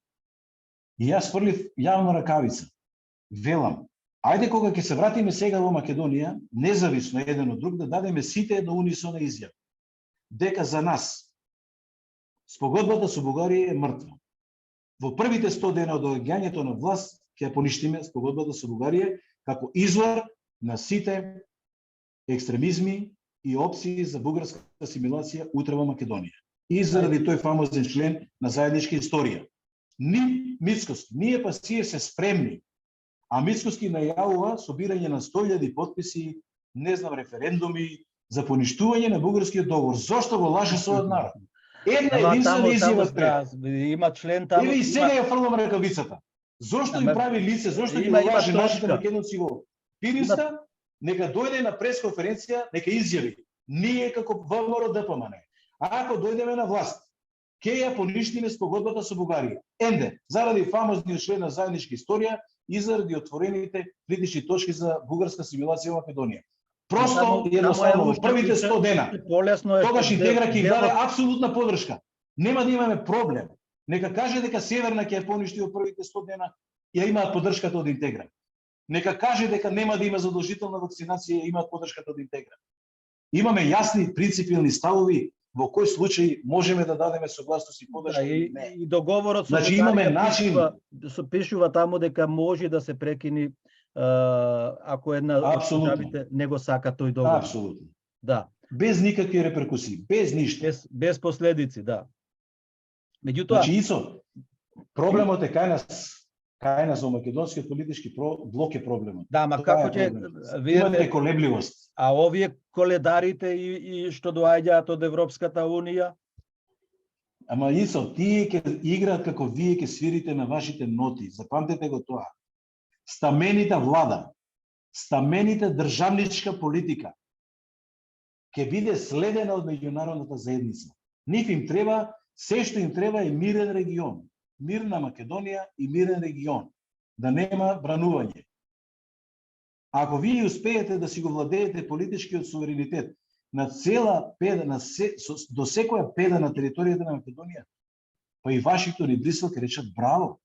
И јас фрлив јавно ракавица. Велам, ајде кога ќе се вратиме сега во Македонија, независно еден од друг, да дадеме сите една унисона изјава. Дека за нас спогодбата со Бугарија е мртва. Во првите 100 дена од доаѓањето на власт ќе ја поништиме спогодбата со Бугарија како извор на сите екстремизми и опции за бугарска асимилација утре во Македонија. И заради тој фамозен член на заедничка историја. Ни Мицкоски, ние Апасиев се спремни, а Мицкоски најавува собирање на 100.000 потписи, не знам, референдуми за поништување на бугарскиот договор. Зошто го лаже својот народ? Една единствена изјава има член таму. Еве и сега ја фрлам ракавицата. Зошто им прави лице, зошто ги лаже нашите македонци во Пиринска? Нека дојде на пресконференција, нека изјави. Ние како ВМРО ДПМН, ако дојдеме на власт, ќе ја поништиме спогодбата со Бугарија. Енде, заради фамозниот член на заедничка историја и заради отворените критични точки за бугарска асимилација во Македонија. Просто едноставно во првите 100 дена. Тогаш Интегра ќе даде апсолутна подршка. Нема да имаме проблем. Нека каже дека Северна ќе ја поништи во првите 100 дена и ја имаат поддршката од Интегра. Нека каже дека нема да има задолжителна вакцинација и имаат поддршката од Интегра. Имаме јасни принципиални ставови во кој случај можеме да дадеме согласност и поддршка. И договорот со Значи имаме начин, пишува таму дека може да се прекини ако една од државите не го сака тој договор. Апсолутно. Да. Без никакви репрекусии, без ништо. Без последици, да. Меѓутоа, значи Ицо, проблемот е кај нас во македонскиот политички блок е проблемот. Да, ма како ќе имате колебливост. А овие коледарите и што доаѓаат од Европската унија? Ама Ицо, тие ќе играат како вие ќе свирите на вашите ноти. Запамтете го тоа. Стаменита влада, стамените државничка политика ќе биде следена од меѓународната заедница. Нив им треба, се што им треба е мирен регион. Мирна Македонија и мирен регион. Да нема бранување. Ако вие успеете да си го владеете политичкиот суверенитет на цела педа, до секоја педа на територијата на Македонија, па и Вашингтон и Брисел ќе речат браво,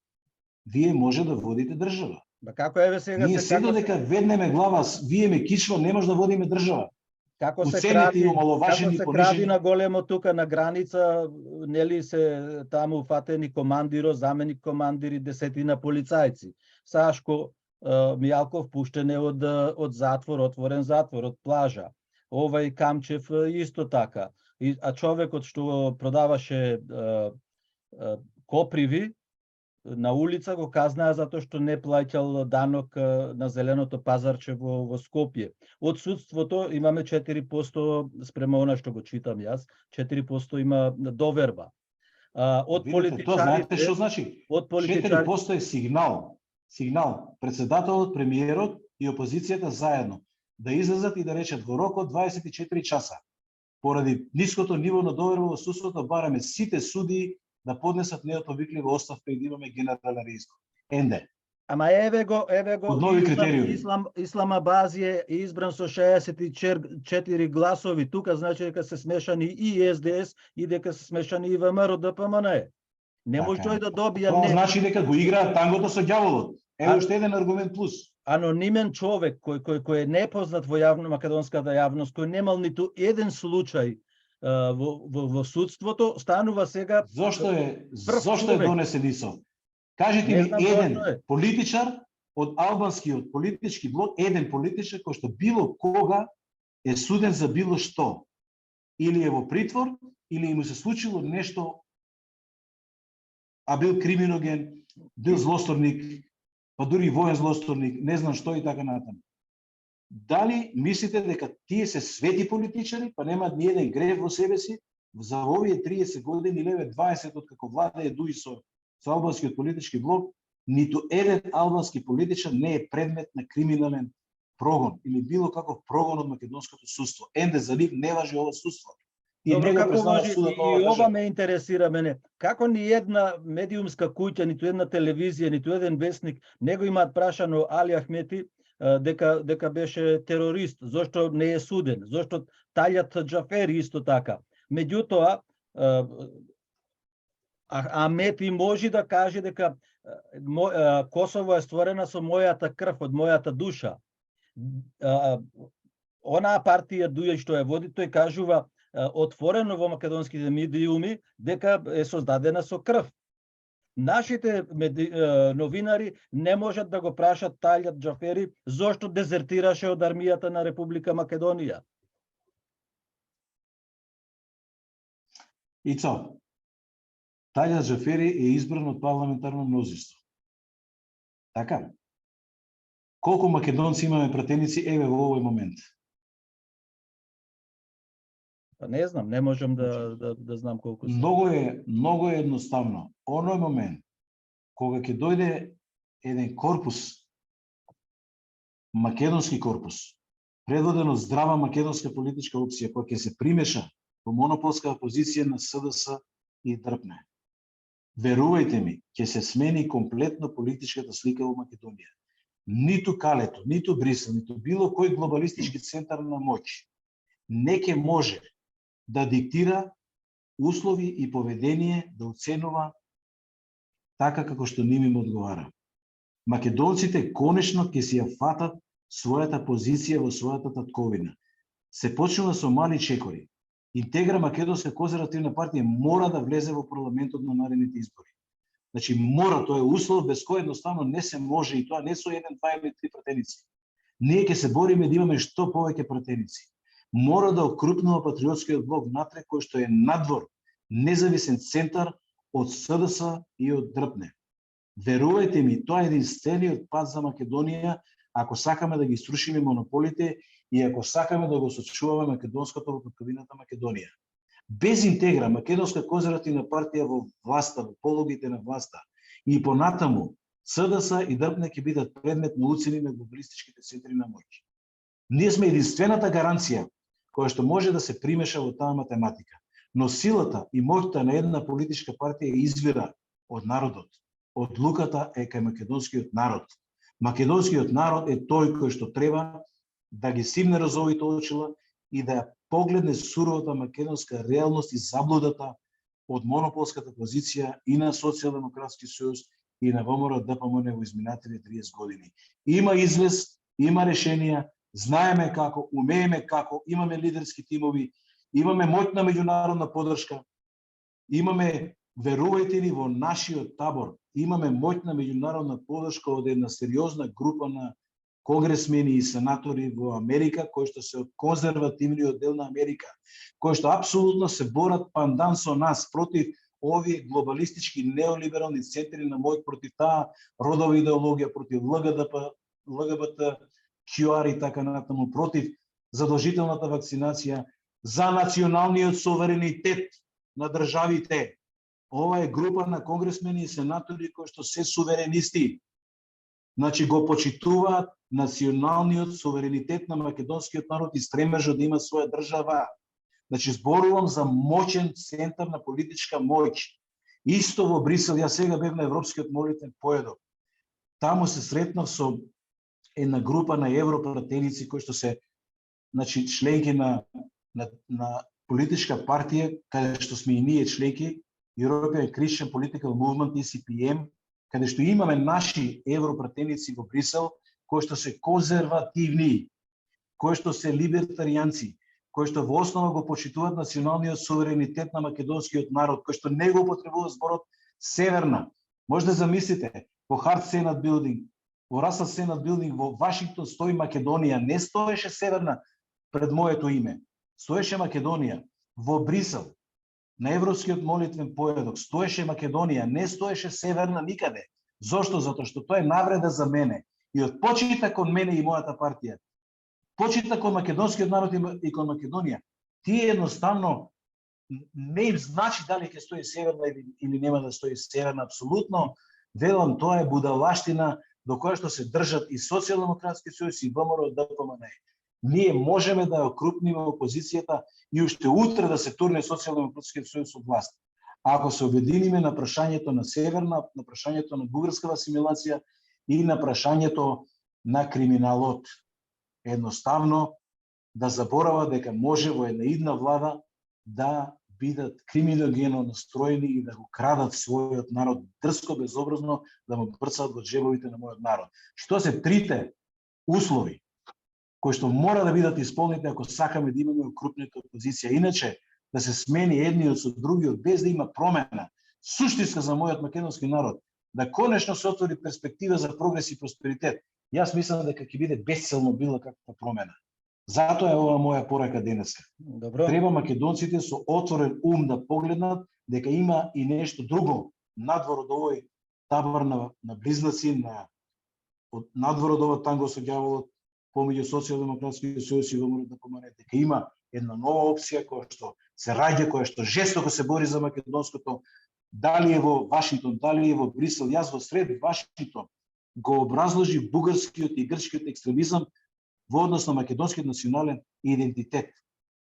вие може да водите држава. Ба како еве сега ние се додека веднеме глава, вие ме кичва, не може да водиме држава. Како се кради на големо тука на граница, нели се таму фатени командиро, заменик командири, десетина полицајци. Сашко Мијалков пуштен е од затвор, отворен затвор, од плажа. Овај Камчев исто така. А човекот што продаваше коприви на улица го казнаа затоа што не плаќал данок на зеленото пазарче во Скопје. Од судството имаме 4% спрема она што го читам јас, 4% има доверба. Од политичарите, тоа знаете што значи? 4% е сигнал. Сигнал. Председателот, премиерот и опозицијата заедно да излезат и да речат во рок од 24 часа. Поради ниското ниво на доверба во судството бараме сите суди да поднесат неотовиклива оставка и да имаме генерален реизбор. Енде. Ама еве го нови критериуми. Исламабази е избран со 64 гласови. Тука значи дека се смешани и СДС и дека се смешани и ВМРО ДПМН. Не може тој да добија. Тоа значи дека го играат тангото со ѓаволот. Ево уште еден аргумент плюс. анонимен човек кој е непознат во македонската јавност, кој немал ниту еден случај во судството, станува сега Зошто е човек. донесен ИСО? Кажете Не ми знам еден зошто е. политичар од албанскиот политички блок, еден политичар кој што било кога е суден за било што, или е во притвор, или му се случило нешто, а бил криминоген, бил злосторник, па дури воен злосторник, не знам што и така натаму. Дали мислите дека тие се свети политичари, па немаат ни еден грев во себе си, за овие 30 години или 20 од како владее дуи со албанскиот политички блок, ниту еден албански политичар не е предмет на криминален прогон или било каков прогон од македонското судство. Енде за нив не важи ова судство. Добро, како важи, и ова ме интересира мене. Како ни една медиумска куќа, ниту една телевизија, ниту еден весник не го имаат прашано Али Ахмети дека беше терорист, зошто не е суден, зошто Талјат Џафери исто така. Меѓутоа, Ахмети може да каже дека Косово е створена со мојата крв, од мојата душа. Онаа партија Дуја што ја води, тој кажува отворено во македонските медиуми дека е создадена со крв. Нашите новинари не можат да го прашат Талјат Џафери зошто дезертираше од армијата на Република Македонија. Ицо, Талјат Џафери е избран од парламентарно мнозинство. Така? Колку македонци имаме пратеници еве во овој момент? Па не знам, не можам да знам колку се. Многу е едноставно. Оној момент кога ќе дојде еден корпус, македонски корпус, предводен од здрава македонска политичка опција, која ќе се примеша во монополска позиција на СДС и дрпне. Верувајте ми, ќе се смени комплетно политичката слика во Македонија. Ниту Калето, ниту Брисел, ниту било кој глобалистички центар на моќ не ќе може да диктира услови и поведение, да оценува така како што ним им одговара. Македонците конечно ќе си ја фатат својата позиција во својата татковина. Се почнува со мали чекори. Интегра Македонска конзервативна партија мора да влезе во парламентот на наредните избори. Значи мора, тоа е услов без кој едноставно не се може, и тоа не со 1, 2 или 3 пратеници. Ние ќе се бориме да имаме што повеќе пратеници. Мора да окрупнува патриотскиот блок внатре, кој што е надвор, независен центар од СДС и од дрпне. Верувајте ми, тоа е единствениот пат за Македонија, ако сакаме да ги срушиме монополите и ако сакаме да го сочуваме македонското во татковината Македонија. Без интегра Македонска конзервативна партија во власта, во пологите на власта и понатаму СДС и дрпне ќе бидат предмет на уцени на глобалистичките центри на моќ. Ние сме единствената гаранција која што може да се примеша во таа математика. Но силата и моќта на една политичка партија извира од народот. Одлуката е кај македонскиот народ. Македонскиот народ е тој кој што треба да ги симне розовите очила и да погледне суровата македонска реалност и заблудата од монополската позиција и на Социјалдемократски сојуз и на ВМРО ДПМН во изминатите 30 години. Има излез, има решенија, знаеме како, умееме како, имаме лидерски тимови, имаме моќна меѓународна поддршка, имаме, верувајте ни, во нашиот табор, имаме моќна меѓународна поддршка од една сериозна група на конгресмени и сенатори во Америка, кои што се од конзервативниот дел на Америка, кои што апсолутно се борат пандан со нас против овие глобалистички неолиберални центри на моќ, против таа родова идеологија, против ЛГБТ, QR и така натаму, против задолжителната вакцинација, за националниот суверенитет на државите. Ова е група на конгресмени и сенатори кои што се суверенисти. Значи го почитуваат националниот суверенитет на македонскиот народ и стремежот да има своја држава. Значи зборувам за моćен центар на политичка моќ. Исто во Брисел, јас сега бев на Европскиот молитвен поедок. Таму се сретнав со една група на европратеници кои што се, значи, членки на политичка партија, каде што сме и ние членки, European Christian Political Movement, ECPM, каде што имаме наши европратеници во Брисел, кои што се конзервативни, кои што се либертаријанци, кои што во основа го почитуваат националниот суверенитет на македонскиот народ, кои што не го употребуваат зборот Северна. Може да замислите, во Hart Senate Building, во Russell Senate Building во Вашингтон стои Македонија, не стоеше Северна пред моето име. Стоеше Македонија. Во Брисел, на Европскиот молитвен појадок, стоеше Македонија, не стоеше Северна никаде. Зошто? Затоа што тоа е навреда за мене. И од почита кон мене и мојата партија, почита кон македонскиот народ и кон Македонија, тие едноставно не им значи дали ќе стои Северна или нема да стои Северна. Апсолутно, велам, тоа е будалаштина до која што се држат и Социјалдемократски сојуз и ВМРО, ДПМН. Ние можеме да ја окрупниме опозицијата и уште утре да се турне Социјалдемократскиот сојуз од власт. Ако се обединиме на прашањето на Северна, на прашањето на бугарската асимилација и на прашањето на криминалот, едноставно да заборава дека може во една идна влада да бидат криминогено настроени и да го крадат својот народ дрско, безобразно, да му брцаат во джебовите на мојот народ. Што се трите услови кои што мора да бидат исполнети ако сакаме да имаме окрупнета опозиција? Иначе да се смени едниот со другиот без да има промена суштинска за мојот македонски народ, да конечно се отвори перспектива за прогрес и просперитет. Јас мислам дека ќе биде бесцелно било каква промена. Затоа е ова моја порака денеска. Добро. Треба македонците со отворен ум да погледнат дека има и нешто друго надвор од овој табор на близнаци, надвор од ова танго со ѓаволот помеѓу Социјалдемократскиот сојуз и ВМРО, ДПМН, дека има една нова опција која што се раѓа, која што жестоко се бори за македонското, дали е во Вашингтон, дали е во Брисел. Јас во сред Вашингтон го образложи бугарскиот и грчкиот екстремизам во однос на македонскиот национален идентитет.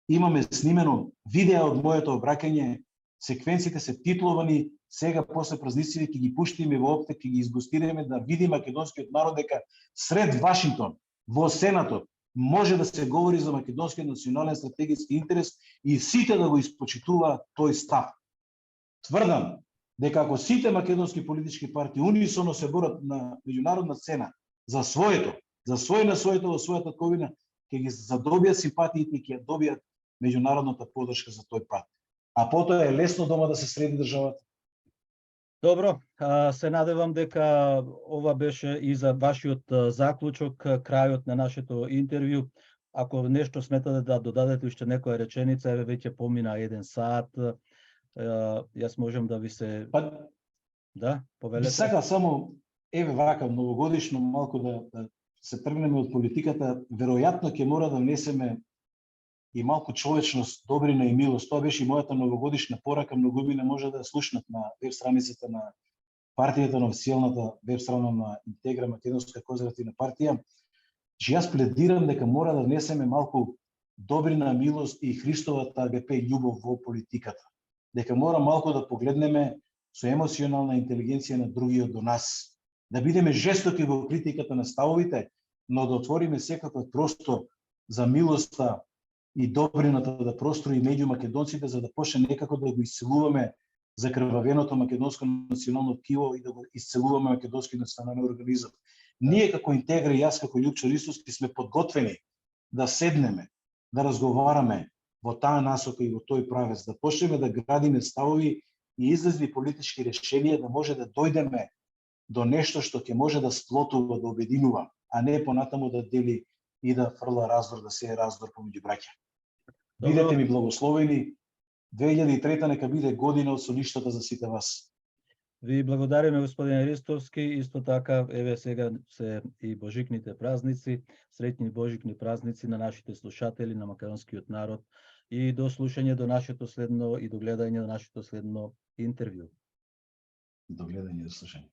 Имаме снимено видео од моето обраќање, секвенците се титловани, сега после празниците ќе ги пуштиме во оптек, ќе ги избустираме да види македонскиот народ дека сред Вашингтон, во Сенатот, може да се говори за македонскиот национален стратегиски интерес и сите да го испочитуваат тој став. Тврдам дека ако сите македонски политички партии унисоно се борат на меѓународна сцена за своето во својата ковина, ќе ги задобијат симпатиите и ќе ја добијат меѓународната подршка за тој пат. А потоа е лесно дома да се среди државата. Добро, се надевам дека ова беше и за вашиот заклучок, крајот на нашето интервју. Ако нешто сметате да додадете уште некоја реченица, еве веќе помина 1 сат, јас можам да ви се... Да, повелете. Сака само, еве вака, новогодишно малку да се тргнеме од политиката, веројатно ќе мора да внесеме и малку човечност, добрина и милост. Тоа беше и мојата новогодишна порака. Многумина може да ја слушнат на веб страницата на партијата, на официјалната веб страна на Интегра, Македонска конзервативна партија. Че јас пледирам дека мора да внесеме малку добрина, милост и Христовата АГП љубов во политиката. Дека мора малку да погледнеме со емоционална интелигенција на другиот до нас. Да бидеме жестоки во критиката на ставовите, но да отвориме секаков простор за милоста и добрината да простори меѓу македонците, за да почне некако да го исцелуваме закрвавеното македонско национално ткиво и да го исцелуваме македонски национален организам. Ние како Интегра и јас како Љупчо Ристовски сме подготвени да седнеме, да разговараме во таа насока и во тој правец, да почнеме да градиме ставови и излезни политички решенија, да може да дојдеме до нешто што ќе може да сплотува, да обединува, а не понатаму да дели и да фрла раздор, да се раздор помеѓу браќа. Бидете ми благословени. 2003 нека биде година од соништата за сите вас. Ви благодариме, господин Ристовски. Исто така, еве сега се и божикните празници, среќни божикни празници на нашите слушатели, на македонскиот народ, и до слушање до нашето следно и до гледање до нашето следно интервју. До гледање, до слушање.